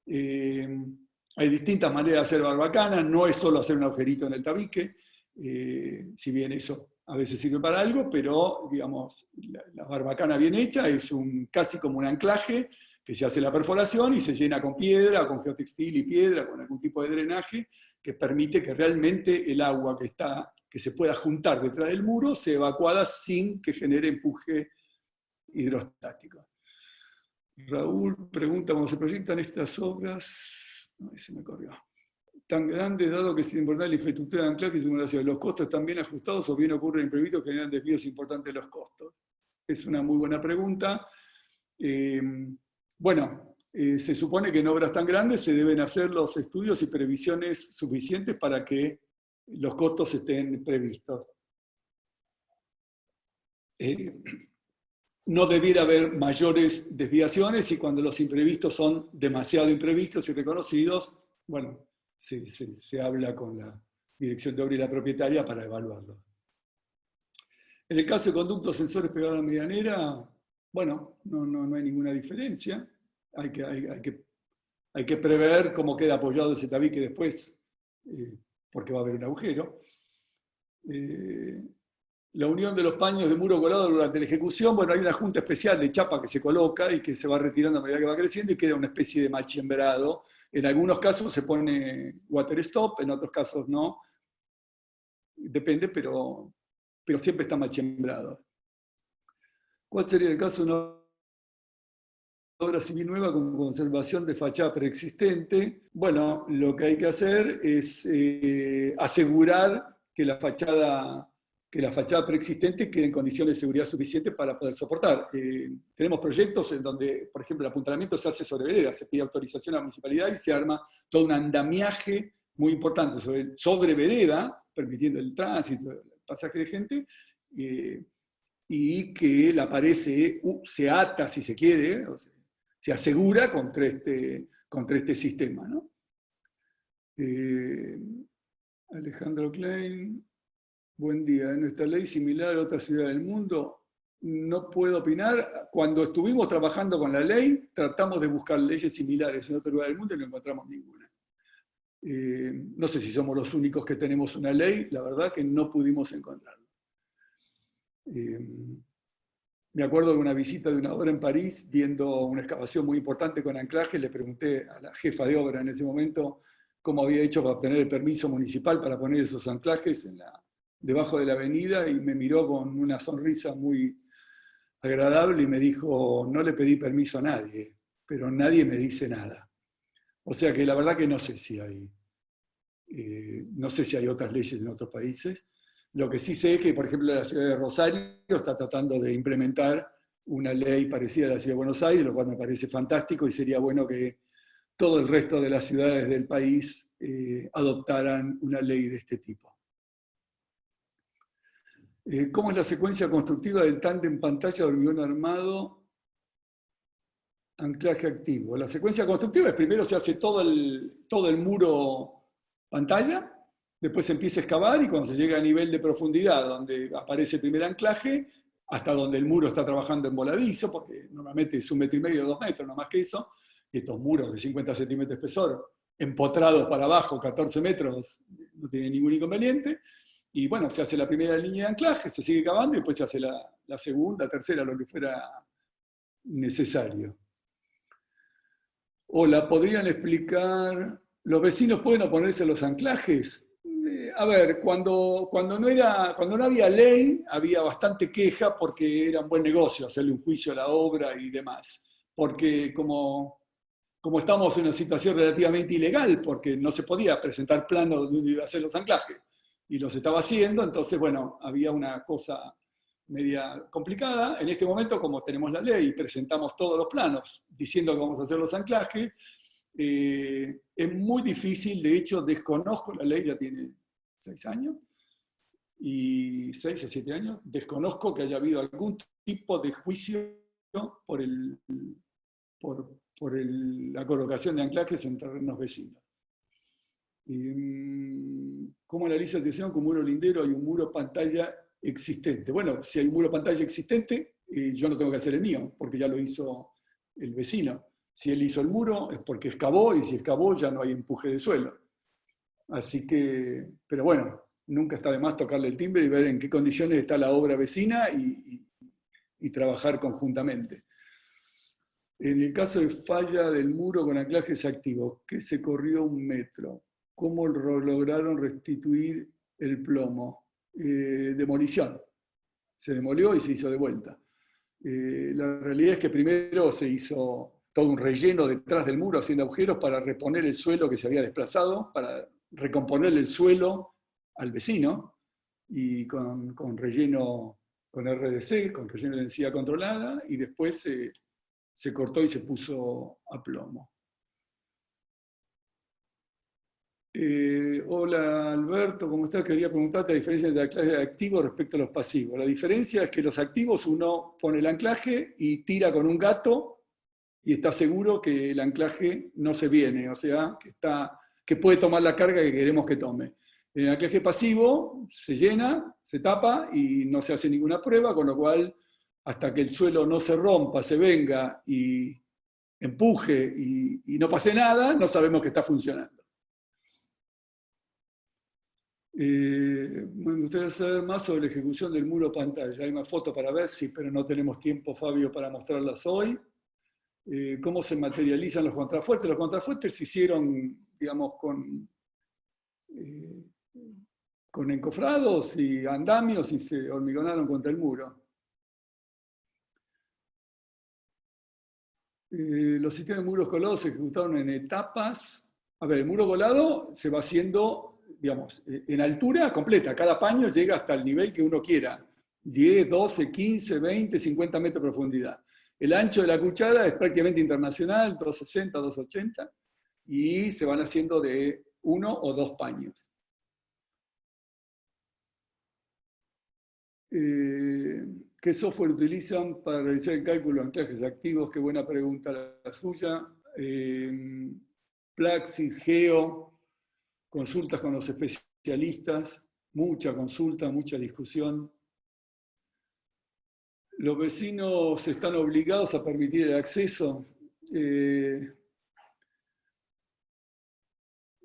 B: Hay distintas maneras de hacer barbacanas, no es solo hacer un agujerito en el tabique, si bien eso a veces sirve para algo, pero digamos, la barbacana bien hecha es casi como un anclaje que se hace la perforación y se llena con piedra, con geotextil y piedra, con algún tipo de drenaje que permite que realmente el agua que se pueda juntar detrás del muro sea evacuada sin que genere empuje hidrostático. Raúl pregunta, ¿cómo se proyectan estas obras? No, se me corrió. Tan grandes, dado que es importante la infraestructura de anclaje y simulación. ¿Los costos están bien ajustados o bien ocurren imprevistos que generan desvíos importantes de los costos? Es una muy buena pregunta. Se supone que en obras tan grandes se deben hacer los estudios y previsiones suficientes para que los costos estén previstos. No debiera haber mayores desviaciones y cuando los imprevistos son demasiado imprevistos y reconocidos, bueno, se habla con la dirección de obra y la propietaria para evaluarlo. En el caso de conductos sensores pegados a la medianera, bueno, no hay ninguna diferencia. Hay que prever cómo queda apoyado ese tabique después, porque va a haber un agujero. La unión de los paños de muro colado durante la ejecución, bueno, hay una junta especial de chapa que se coloca y que se va retirando a medida que va creciendo y queda una especie de machembrado. En algunos casos se pone water stop, en otros casos no. Depende, pero siempre está machembrado. ¿Cuál sería el caso de una obra civil nueva con conservación de fachada preexistente? Bueno, lo que hay que hacer es asegurar que la fachada preexistente quede en condiciones de seguridad suficientes para poder soportar. Tenemos proyectos en donde, por ejemplo, el apuntalamiento se hace sobre vereda, se pide autorización a la municipalidad y se arma todo un andamiaje muy importante sobre vereda, permitiendo el tránsito, el pasaje de gente, y que la pared se ata, si se quiere, o sea, se asegura contra este sistema, ¿no? Alejandro Klein, buen día. ¿En nuestra ley similar a otra ciudad del mundo? No puedo opinar. Cuando estuvimos trabajando con la ley, tratamos de buscar leyes similares en otro lugar del mundo y no encontramos ninguna. No sé si somos los únicos que tenemos una ley, la verdad que no pudimos encontrarla. Me acuerdo de una visita de una obra en París, viendo una excavación muy importante con anclaje, le pregunté a la jefa de obra en ese momento cómo había hecho para obtener el permiso municipal para poner esos anclajes debajo de la avenida, y me miró con una sonrisa muy agradable y me dijo, no le pedí permiso a nadie, pero nadie me dice nada. O sea que la verdad que no sé si hay otras leyes en otros países. Lo que sí sé es que, por ejemplo, la ciudad de Rosario está tratando de implementar una ley parecida a la ciudad de Buenos Aires, lo cual me parece fantástico y sería bueno que todo el resto de las ciudades del país adoptaran una ley de este tipo. ¿Cómo es la secuencia constructiva del tándem pantalla de hormigón armado anclaje activo? La secuencia constructiva es primero se hace todo el muro pantalla, después se empieza a excavar y cuando se llega a nivel de profundidad, donde aparece el primer anclaje, hasta donde el muro está trabajando en voladizo, porque normalmente es 1,5 metros, 2 metros, no más que eso, y estos muros de 50 centímetros de espesor, empotrados para abajo, 14 metros, no tiene ningún inconveniente. Y bueno, se hace la primera línea de anclaje, se sigue cavando y después se hace la segunda, tercera, lo que fuera necesario. Hola, ¿podrían explicar, los vecinos pueden oponerse a los anclajes? A ver, cuando no había ley, había bastante queja porque era un buen negocio hacerle un juicio a la obra y demás. Porque como estamos en una situación relativamente ilegal, porque no se podía presentar planos donde iba a hacer los anclajes, y los estaba haciendo, entonces, bueno, había una cosa media complicada. En este momento, como tenemos la ley y presentamos todos los planos diciendo que vamos a hacer los anclajes, es muy difícil, de hecho, desconozco la ley, ya tiene 6 años, y 6 a 7 años, desconozco que haya habido algún tipo de juicio por la colocación de anclajes en terrenos vecinos. ¿Cómo analiza la situación con un muro lindero y un muro pantalla existente? Bueno, si hay un muro pantalla existente, yo no tengo que hacer el mío, porque ya lo hizo el vecino. Si él hizo el muro es porque excavó, y si excavó ya no hay empuje de suelo. Así que, pero bueno, nunca está de más tocarle el timbre y ver en qué condiciones está la obra vecina y trabajar conjuntamente. En el caso de falla del muro con anclajes activos, que se corrió 1 metro, ¿cómo lograron restituir el plomo? Demolición. Se demolió y se hizo de vuelta. La realidad es que primero se hizo todo un relleno detrás del muro haciendo agujeros para reponer el suelo que se había desplazado, para recomponer el suelo al vecino, y con relleno con RDC, con relleno de densidad controlada, y después se cortó y se puso a plomo. Hola Alberto, ¿cómo estás? Quería preguntarte la diferencia entre el anclaje activo respecto a los pasivos. La diferencia es que los activos uno pone el anclaje y tira con un gato y está seguro que el anclaje no se viene, o sea, que puede tomar la carga que queremos que tome. En el anclaje pasivo se llena, se tapa y no se hace ninguna prueba, con lo cual hasta que el suelo no se rompa, se venga y empuje y no pase nada, no sabemos que está funcionando. Me gustaría saber más sobre la ejecución del muro pantalla. Hay más fotos para ver, sí, pero no tenemos tiempo, Fabio, para mostrarlas hoy. ¿Cómo se materializan los contrafuertes? Los contrafuertes se hicieron, digamos, con encofrados y andamios y se hormigonaron contra el muro. Los sistemas de muros colados se ejecutaron en etapas. A ver, el muro colado se va haciendo, digamos, en altura completa. Cada paño llega hasta el nivel que uno quiera. 10, 12, 15, 20, 50 metros de profundidad. El ancho de la cuchara es prácticamente internacional, 260, 280, y se van haciendo de 1 o 2 paños. ¿Qué software utilizan para realizar el cálculo de anclajes activos? Qué buena pregunta la suya. Plaxis, Geo, consultas con los especialistas, mucha consulta, mucha discusión. ¿Los vecinos están obligados a permitir el acceso?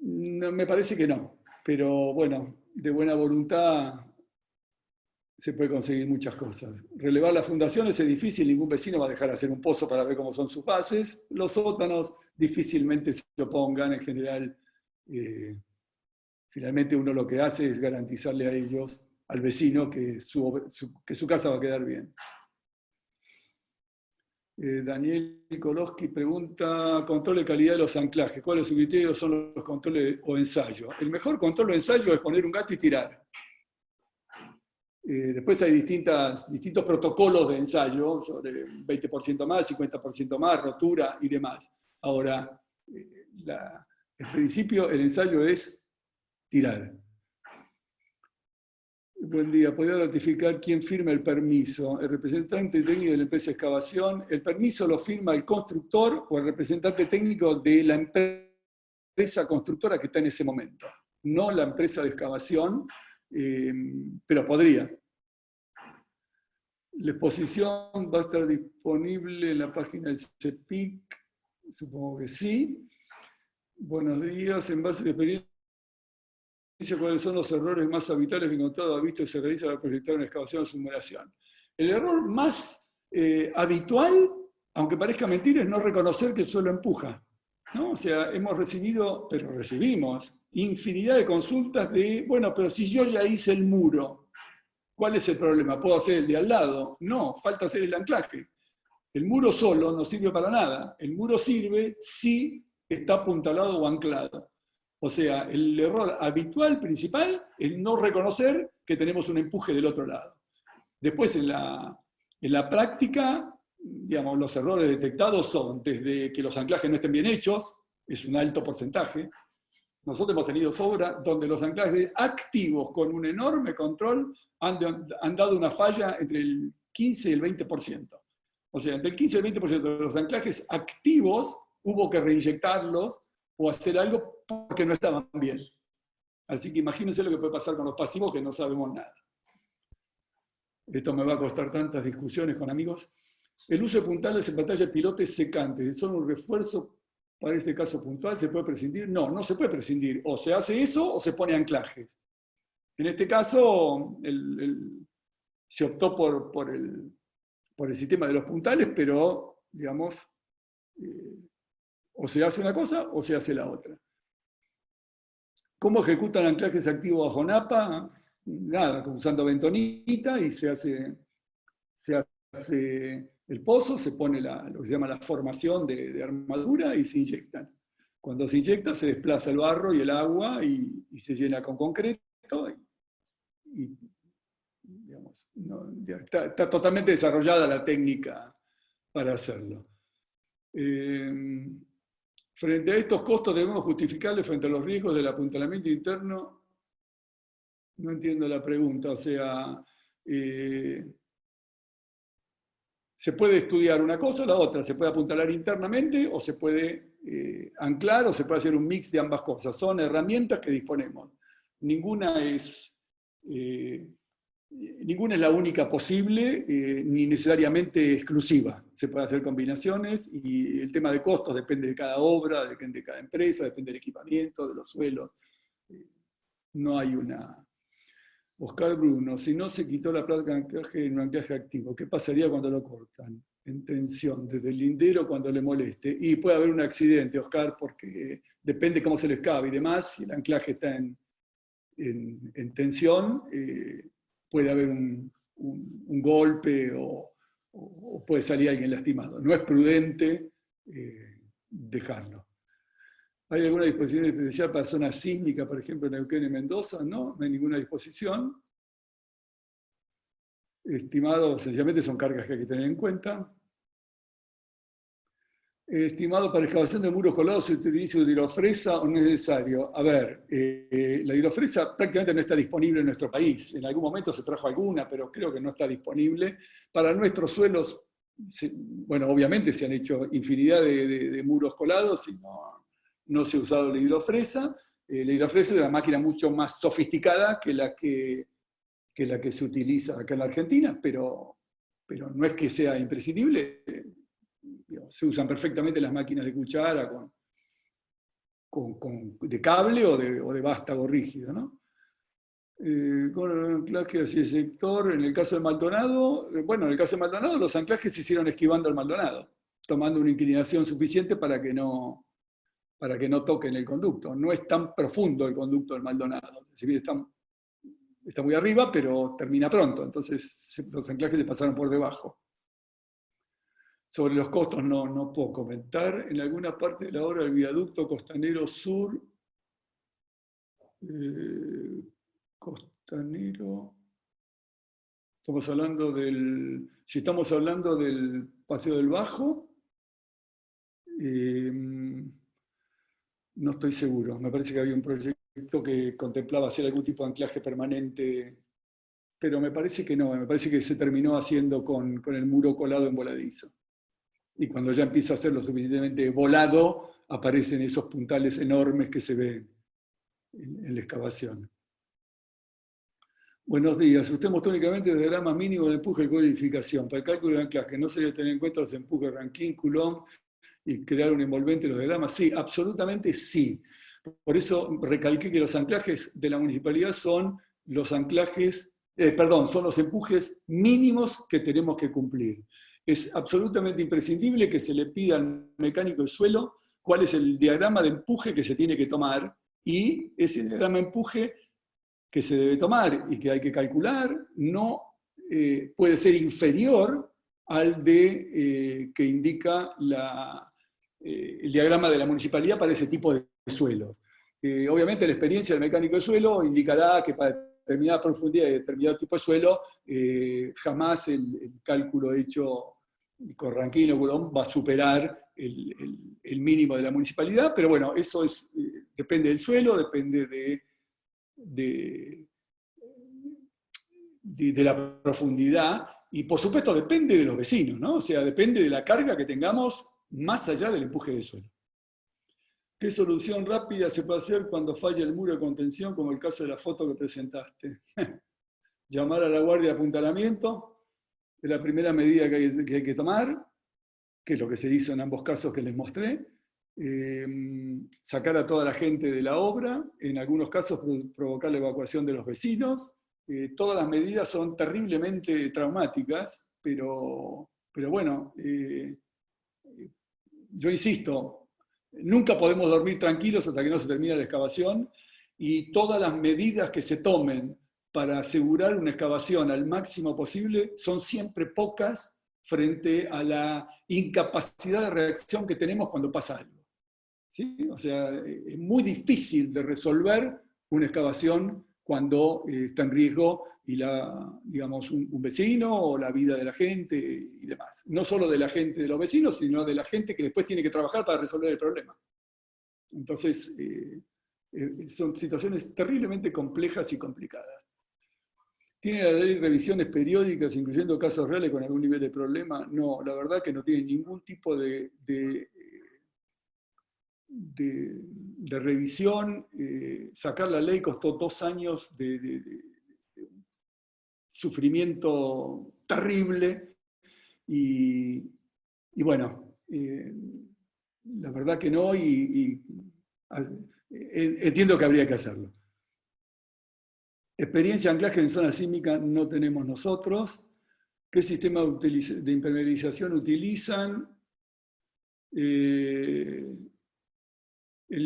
B: No, me parece que no, pero bueno, de buena voluntad se puede conseguir muchas cosas. Relevar las fundaciones es difícil, ningún vecino va a dejar de hacer un pozo para ver cómo son sus bases. Los sótanos difícilmente se opongan, en general. Finalmente uno lo que hace es garantizarle a ellos, al vecino, que su casa va a quedar bien. Daniel Koloski pregunta, control de calidad de los anclajes. ¿Cuáles su criterio son los controles o ensayos? El mejor control o ensayo es poner un gato y tirar. Después hay distintos protocolos de ensayo, sobre 20% más, 50% más, rotura y demás. Ahora, en principio el ensayo es tirar. Buen día, ¿podría ratificar quién firma el permiso? ¿El representante técnico de la empresa de excavación? ¿El permiso lo firma el constructor o el representante técnico de la empresa constructora que está en ese momento? No la empresa de excavación, pero podría. La exposición va a estar disponible en la página del CEPIC, supongo que sí. Buenos días, en base a la experiencia, ¿cuáles son los errores más habituales que encontrado ha visto que se realiza al proyectar una excavación o simulación? El error más habitual, aunque parezca mentira, es no reconocer que el suelo empuja, ¿no? O sea, hemos recibido, pero recibimos, infinidad de consultas de, bueno, pero si yo ya hice el muro, ¿cuál es el problema? ¿Puedo hacer el de al lado? No, falta hacer el anclaje. El muro solo no sirve para nada. El muro sirve si está apuntalado o anclado. O sea, el error habitual principal es no reconocer que tenemos un empuje del otro lado. Después, en la práctica, digamos, los errores detectados son desde que los anclajes no estén bien hechos, es un alto porcentaje. Nosotros hemos tenido obras donde los anclajes activos con un enorme control han dado una falla entre el 15 y el 20%. O sea, entre el 15 y el 20% de los anclajes activos hubo que reinyectarlos o hacer algo porque no estaban bien. Así que imagínense lo que puede pasar con los pasivos que no sabemos nada. Esto me va a costar tantas discusiones con amigos. El uso de puntales en pantalla de pilotes secantes, ¿son un refuerzo para este caso puntual? ¿Se puede prescindir? No, no se puede prescindir. O se hace eso o se pone anclajes. En este caso, se optó por el sistema de los puntales, pero, digamos, o se hace una cosa o se hace la otra. ¿Cómo ejecutan anclajes activos bajo napa? Nada, usando bentonita y se hace el pozo, se pone lo que se llama la formación de armadura y se inyectan. Cuando se inyecta se desplaza el barro y el agua y se llena con concreto y digamos, está totalmente desarrollada la técnica para hacerlo. Frente a estos costos debemos justificarles frente a los riesgos del apuntalamiento interno. No entiendo la pregunta, o sea, se puede estudiar una cosa o la otra, se puede apuntalar internamente o se puede anclar o se puede hacer un mix de ambas cosas. Son herramientas que disponemos. Ninguna es la única posible, ni necesariamente exclusiva. Se pueden hacer combinaciones y el tema de costos depende de cada obra, depende de cada empresa, depende del equipamiento, de los suelos. No hay una... Oscar Bruno, si no se quitó la placa de anclaje en un anclaje activo, ¿qué pasaría cuando lo cortan? En tensión, desde el lindero cuando le moleste. Y puede haber un accidente, Oscar, porque depende cómo se le escabe y demás. Si el anclaje está en tensión, puede haber un golpe o puede salir alguien lastimado. No es prudente dejarlo. ¿Hay alguna disposición especial para zona sísmica, por ejemplo, en Neuquén y Mendoza? No, no hay ninguna disposición. Estimado, sencillamente son cargas que hay que tener en cuenta. Estimado, para excavación de muros colados, ¿se utiliza hidrofresa o no es necesario? A ver, la hidrofresa prácticamente no está disponible en nuestro país. En algún momento se trajo alguna, pero creo que no está disponible. Para nuestros suelos, bueno, obviamente se han hecho infinidad de muros colados y no se ha usado la hidrofresa. La hidrofresa es una máquina mucho más sofisticada que la que se utiliza acá en la Argentina, pero no es que sea imprescindible. Se usan perfectamente las máquinas de cuchara de cable o de vástago rígido, ¿no? Con el anclaje hacia el sector, en el caso de Maldonado, bueno, en el caso de Maldonado los anclajes se hicieron esquivando al Maldonado, tomando una inclinación suficiente para que no toquen el conducto. No es tan profundo el conducto del Maldonado, es decir, está muy arriba, pero termina pronto, entonces los anclajes se pasaron por debajo. Sobre los costos no puedo comentar. En alguna parte de la obra del viaducto Costanero Sur, Costanero, si estamos hablando del Paseo del Bajo, No estoy seguro. Me parece que había un proyecto que contemplaba hacer algún tipo de anclaje permanente, pero me parece que no. Me parece que se terminó haciendo con el muro colado en voladizo. Y cuando ya empieza a ser lo suficientemente volado, aparecen esos puntales enormes que se ven en la excavación. Buenos días. Usted mostró únicamente los diagramas mínimos de empuje y codificación. Para el cálculo de anclaje, ¿no sería tener en cuenta los empujes Rankine, Coulomb y crear un envolvente en los diagramas? Sí, absolutamente sí. Por eso recalqué que los anclajes de la municipalidad son los anclajes, son los empujes mínimos que tenemos que cumplir. Es absolutamente imprescindible que se le pida al mecánico del suelo cuál es el diagrama de empuje que se tiene que tomar, y ese diagrama de empuje que se debe tomar y que hay que calcular no puede ser inferior al que indica el diagrama de la municipalidad para ese tipo de suelos. Obviamente la experiencia del mecánico de suelo indicará que para determinada profundidad y determinado tipo de suelo jamás el cálculo hecho con Rankine o Coulomb va a superar el mínimo de la municipalidad, pero bueno, eso depende del suelo, depende de la profundidad, y por supuesto depende de los vecinos, ¿no? O sea, depende de la carga que tengamos más allá del empuje de suelo. ¿Qué solución rápida se puede hacer cuando falla el muro de contención, como el caso de la foto que presentaste? Llamar a la guardia de apuntalamiento, es la primera medida que hay que tomar, que es lo que se hizo en ambos casos que les mostré. Sacar a toda la gente de la obra, en algunos casos provocar la evacuación de los vecinos. Todas las medidas son terriblemente traumáticas, pero bueno, yo insisto, nunca podemos dormir tranquilos hasta que no se termine la excavación, y todas las medidas que se tomen para asegurar una excavación al máximo posible son siempre pocas frente a la incapacidad de reacción que tenemos cuando pasa algo. ¿Sí? O sea, es muy difícil de resolver una excavación cuando está en riesgo digamos, un vecino o la vida de la gente y demás. No solo de la gente de los vecinos, sino de la gente que después tiene que trabajar para resolver el problema. Entonces, son situaciones terriblemente complejas y complicadas. ¿Tiene la ley revisiones periódicas, incluyendo casos reales con algún nivel de problema? No, la verdad que no tiene ningún tipo de revisión. Sacar la ley costó 2 años de sufrimiento terrible, y bueno, la verdad que no, y entiendo que habría que hacerlo. Experiencia de anclaje en zona sísmica no tenemos nosotros. ¿Qué sistema de impermeabilización utilizan? El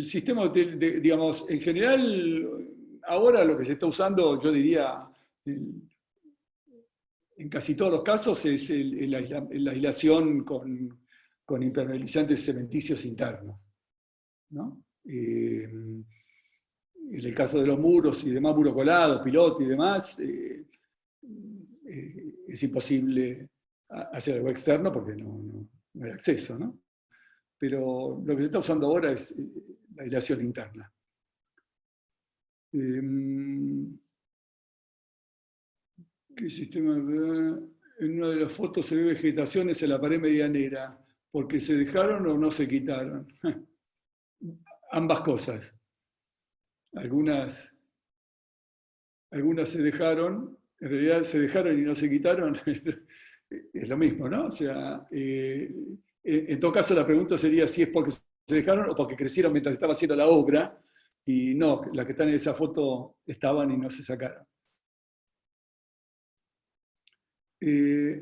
B: sistema, digamos, en general, ahora lo que se está usando, yo diría, en casi todos los casos, es la aislación con impermeabilizantes cementicios internos, ¿no? En el caso de los muros y demás, muro colado, piloto y demás, es imposible hacer algo externo porque no hay acceso, ¿no? Pero lo que se está usando ahora es la aislación interna. ¿Qué sistema? En una de las fotos se ve vegetaciones en la pared medianera, ¿porque se dejaron o no se quitaron? Ambas cosas. Algunas se dejaron, en realidad se dejaron y no se quitaron, es lo mismo, ¿no? O sea, en todo caso la pregunta sería si es porque se dejaron o porque crecieron mientras estaba haciendo la obra, y no, las que están en esa foto estaban y no se sacaron.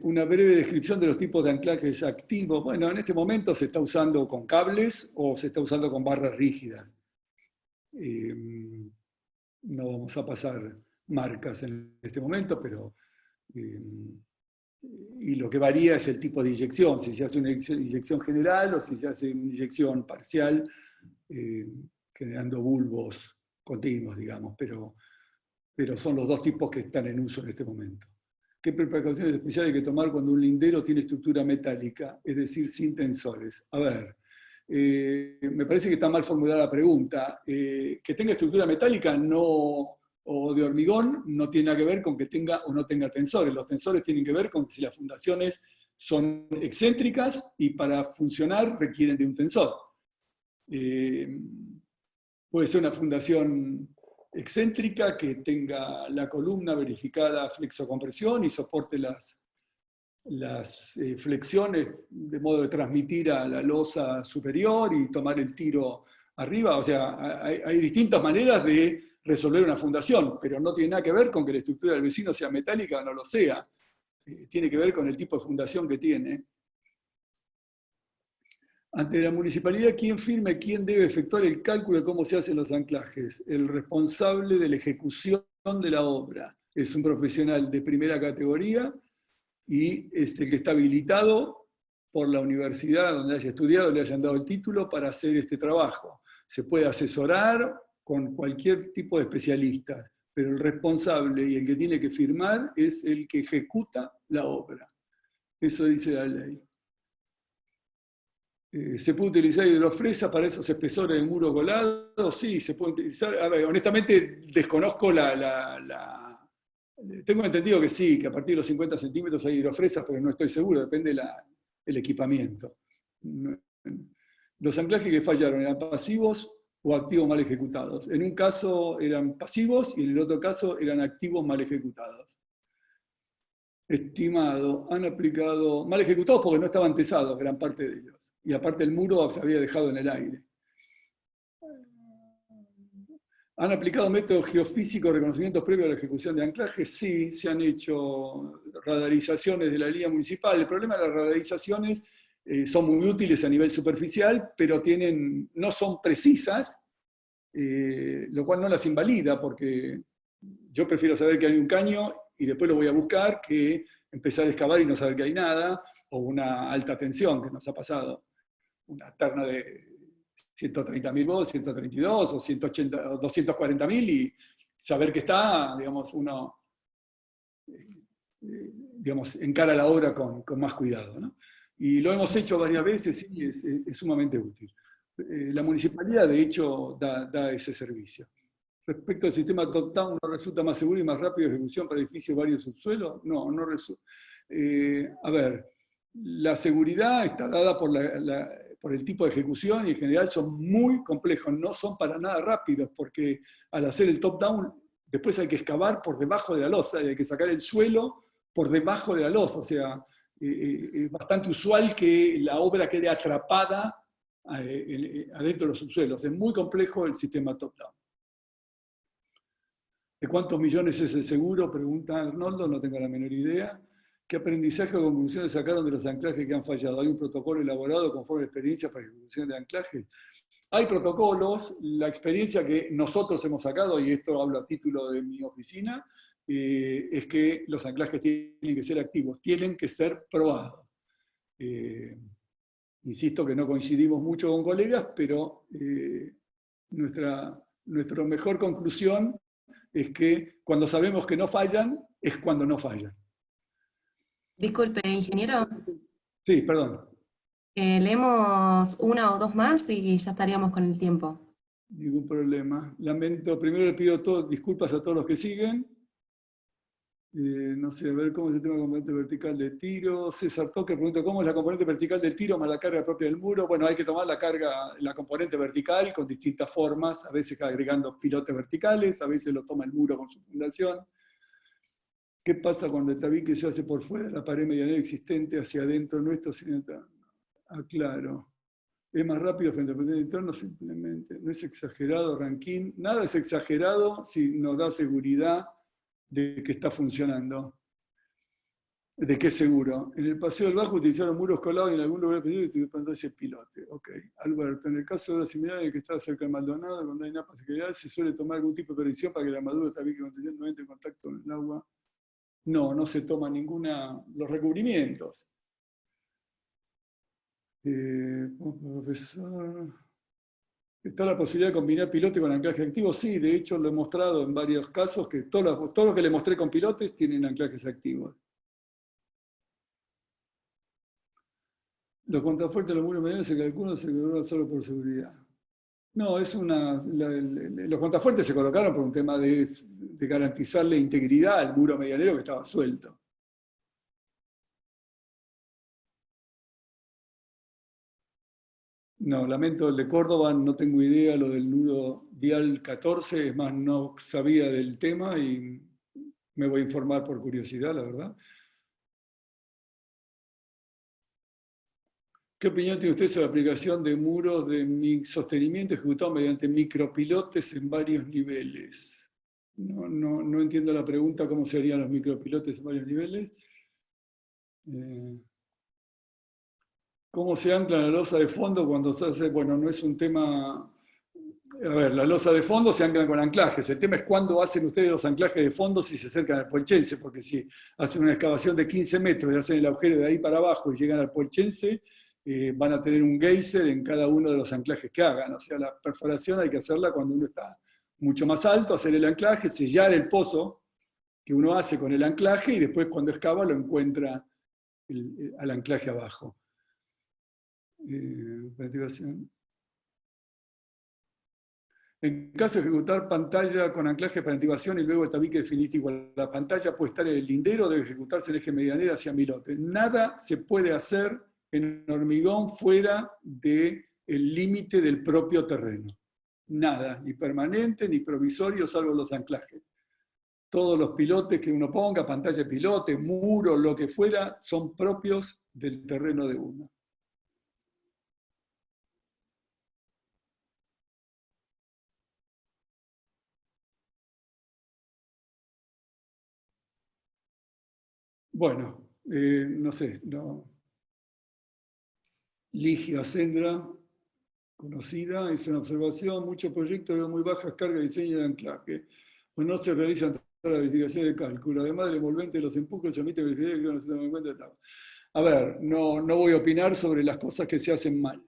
B: Una breve descripción de los tipos de anclajes activos. Bueno, en este momento se está usando con cables o se está usando con barras rígidas. No vamos a pasar marcas en este momento, pero y lo que varía es el tipo de inyección, si se hace una inyección general o si se hace una inyección parcial, generando bulbos continuos, digamos, pero son los dos tipos que están en uso en este momento. ¿Qué precauciones especiales hay que tomar cuando un lindero tiene estructura metálica, es decir, sin tensores? A ver, Me parece que está mal formulada la pregunta. Que tenga estructura metálica o de hormigón no tiene nada que ver con que tenga o no tenga tensores. Los tensores tienen que ver con si las fundaciones son excéntricas y para funcionar requieren de un tensor. Puede ser una fundación excéntrica que tenga la columna verificada flexocompresión y soporte las flexiones de modo de transmitir a la losa superior y tomar el tiro arriba. O sea, hay distintas maneras de resolver una fundación, pero no tiene nada que ver con que la estructura del vecino sea metálica o no lo sea. Tiene que ver con el tipo de fundación que tiene. Ante la municipalidad, ¿quién firma y quién debe efectuar el cálculo de cómo se hacen los anclajes? El responsable de la ejecución de la obra. Es un profesional de primera categoría y es el que está habilitado por la universidad donde haya estudiado, le hayan dado el título para hacer este trabajo. Se puede asesorar con cualquier tipo de especialista, pero el responsable y el que tiene que firmar es el que ejecuta la obra. Eso dice la ley. ¿Se puede utilizar hidrofresa para esos espesores de muro colado? Sí, se puede utilizar. A ver, honestamente desconozco Tengo entendido que sí, que a partir de los 50 centímetros hay hidrofresas, pero no estoy seguro, depende del equipamiento. Los anclajes que fallaron eran pasivos o activos mal ejecutados. En un caso eran pasivos y en el otro caso eran activos mal ejecutados. Estimado, han aplicado, mal ejecutados porque no estaban tesados, gran parte de ellos. Y aparte el muro se había dejado en el aire. ¿Han aplicado métodos geofísicos de reconocimientos previos a la ejecución de anclajes? Sí, se han hecho radarizaciones de la línea municipal. El problema de las radarizaciones son muy útiles a nivel superficial, pero no son precisas, lo cual no las invalida, porque yo prefiero saber que hay un caño y después lo voy a buscar que empezar a excavar y no saber que hay nada, o una alta tensión que nos ha pasado. Una terna de 130.000 volts, 132 o 180 o 240.000 y saber que está, digamos, uno encara la obra con más cuidado, ¿no? Y lo hemos hecho varias veces y es sumamente útil. La municipalidad, de hecho, da ese servicio. Respecto al sistema top-down, ¿no resulta más seguro y más rápido de ejecución para edificios varios subsuelos? No, no resulta. A ver, la seguridad está dada por el tipo de ejecución y en general son muy complejos, no son para nada rápidos, porque al hacer el top-down, después hay que excavar por debajo de la losa, y hay que sacar el suelo por debajo de la losa. O sea, es bastante usual que la obra quede atrapada adentro de los subsuelos. Es muy complejo el sistema top-down. ¿De cuántos millones es el seguro? Pregunta Arnoldo, no tengo la menor idea. ¿Qué aprendizaje o conclusiones sacaron de los anclajes que han fallado? ¿Hay un protocolo elaborado conforme a experiencia para ejecución de anclajes? Hay protocolos. La experiencia que nosotros hemos sacado, y esto hablo a título de mi oficina, es que los anclajes tienen que ser activos, tienen que ser probados. Insisto que no coincidimos mucho con colegas, pero nuestra mejor conclusión es que cuando sabemos que no fallan, es cuando no fallan.
A: Disculpe, ingeniero.
B: Sí, perdón.
A: Leemos una o dos más y ya estaríamos con el tiempo.
B: Ningún problema. Lamento, primero le pido disculpas a todos los que siguen. No sé, a ver cómo es el tema de componente vertical de tiro. César Toque pregunta, ¿cómo es la componente vertical del tiro más la carga propia del muro? Bueno, hay que tomar la componente vertical con distintas formas, a veces agregando pilotes verticales, a veces lo toma el muro con su fundación. ¿Qué pasa cuando el tabique se hace por fuera de la pared medianera existente hacia adentro nuestro? Claro. Es más rápido frente al potencial interno, simplemente. No es exagerado, Rankin. Nada es exagerado si nos da seguridad de que está funcionando. ¿De qué seguro? En el Paseo del Bajo utilizaron muros colados y en algún lugar pedido y tuvieron que poner ese pilote. Ok. Alberto, en el caso de obras similares en el que está cerca del Maldonado, cuando hay napas secundarias, ¿se suele tomar algún tipo de predicción para que la armadura tabique contención no entre en contacto con el agua? No, no se toma los recubrimientos. Profesor, ¿está la posibilidad de combinar pilote con anclaje activo? Sí, de hecho lo he mostrado en varios casos, que todo lo que le mostré con pilotes tienen anclajes activos. Los contrafuertes de los muros medianos se calculan solo por seguridad. No, los contrafuertes se colocaron por un tema de garantizarle integridad al muro medianero que estaba suelto. No, lamento el de Córdoba, no tengo idea lo del nudo vial 14, es más, no sabía del tema y me voy a informar por curiosidad, la verdad. ¿Qué opinión tiene usted sobre la aplicación de muros de sostenimiento ejecutados mediante micropilotes en varios niveles? No entiendo la pregunta, ¿cómo serían los micropilotes en varios niveles? ¿Cómo se ancla la losa de fondo cuando se hace? Bueno, no es un tema... A ver, la losa de fondo se anclan con anclajes. El tema es cuándo hacen ustedes los anclajes de fondo si se acercan al Polchense, porque si hacen una excavación de 15 metros y hacen el agujero de ahí para abajo y llegan al Polchense, van a tener un geyser en cada uno de los anclajes que hagan. O sea, la perforación hay que hacerla cuando uno está mucho más alto, hacer el anclaje, sellar el pozo que uno hace con el anclaje y después cuando excava lo encuentra al anclaje abajo. En caso de ejecutar pantalla con anclaje para activación y luego el tabique definitivo, la pantalla puede estar en el lindero o debe ejecutarse el eje medianero hacia milote. Nada se puede hacer en hormigón fuera del límite del propio terreno. Nada, ni permanente ni provisorio, salvo los anclajes. Todos los pilotes que uno ponga, pantalla de pilote, muro, lo que fuera, son propios del terreno de uno. Bueno, no sé, no. Ligia Sendra, conocida, hizo una observación, muchos proyectos de muy bajas cargas de diseño de anclaje, pues no se realizan la verificación de cálculo, además del envolvente de los empujes, se omite verificar que no se toman en cuenta. A ver, no voy a opinar sobre las cosas que se hacen mal.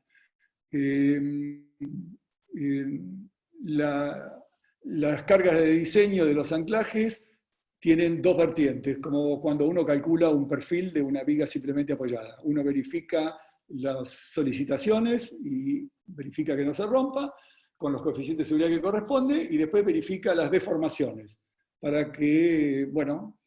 B: Las cargas de diseño de los anclajes tienen dos vertientes, como cuando uno calcula un perfil de una viga simplemente apoyada. Uno verifica las solicitaciones y verifica que no se rompa, con los coeficientes de seguridad que corresponde, y después verifica las deformaciones, para que, bueno,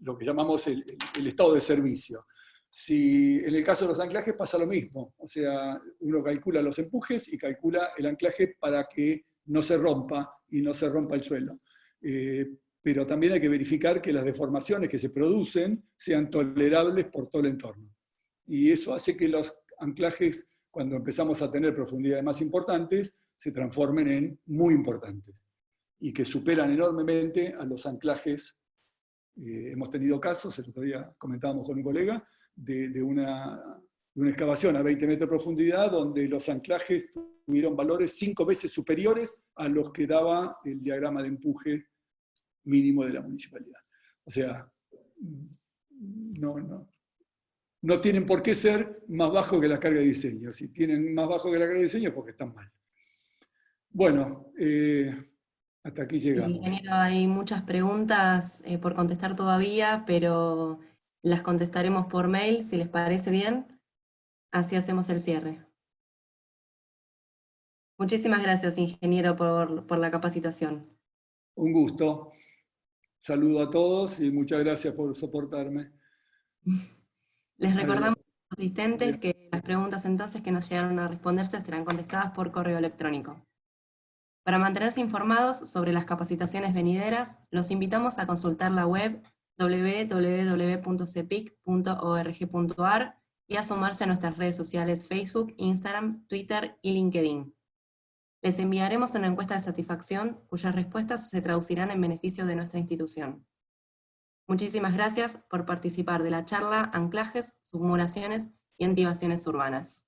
B: lo que llamamos el estado de servicio. Si en el caso de los anclajes pasa lo mismo, o sea, uno calcula los empujes y calcula el anclaje para que no se rompa y no se rompa el suelo. Pero también hay que verificar que las deformaciones que se producen sean tolerables por todo el entorno. Y eso hace que los anclajes, cuando empezamos a tener profundidades más importantes, se transformen en muy importantes y que superan enormemente a los anclajes. Hemos tenido casos, el otro día comentábamos con un colega, de una excavación a 20 metros de profundidad donde los anclajes tuvieron valores 5 veces superiores a los que daba el diagrama de empuje mínimo de la municipalidad. O sea, no tienen por qué ser más bajos que la carga de diseño. Si tienen más bajo que la carga de diseño es porque están mal. Bueno, hasta aquí llegamos.
A: Ingeniero, hay muchas preguntas por contestar todavía, pero las contestaremos por mail, si les parece bien. Así hacemos el cierre. Muchísimas gracias, ingeniero, por la capacitación.
B: Un gusto. Saludo a todos y muchas gracias por soportarme.
A: Les recordamos a los asistentes que las preguntas entonces que nos llegaron a responderse serán contestadas por correo electrónico. Para mantenerse informados sobre las capacitaciones venideras, los invitamos a consultar la web www.cepic.org.ar y a sumarse a nuestras redes sociales Facebook, Instagram, Twitter y LinkedIn. Les enviaremos una encuesta de satisfacción cuyas respuestas se traducirán en beneficio de nuestra institución. Muchísimas gracias por participar de la charla Anclajes, Submuraciones y Entibaciones Urbanas.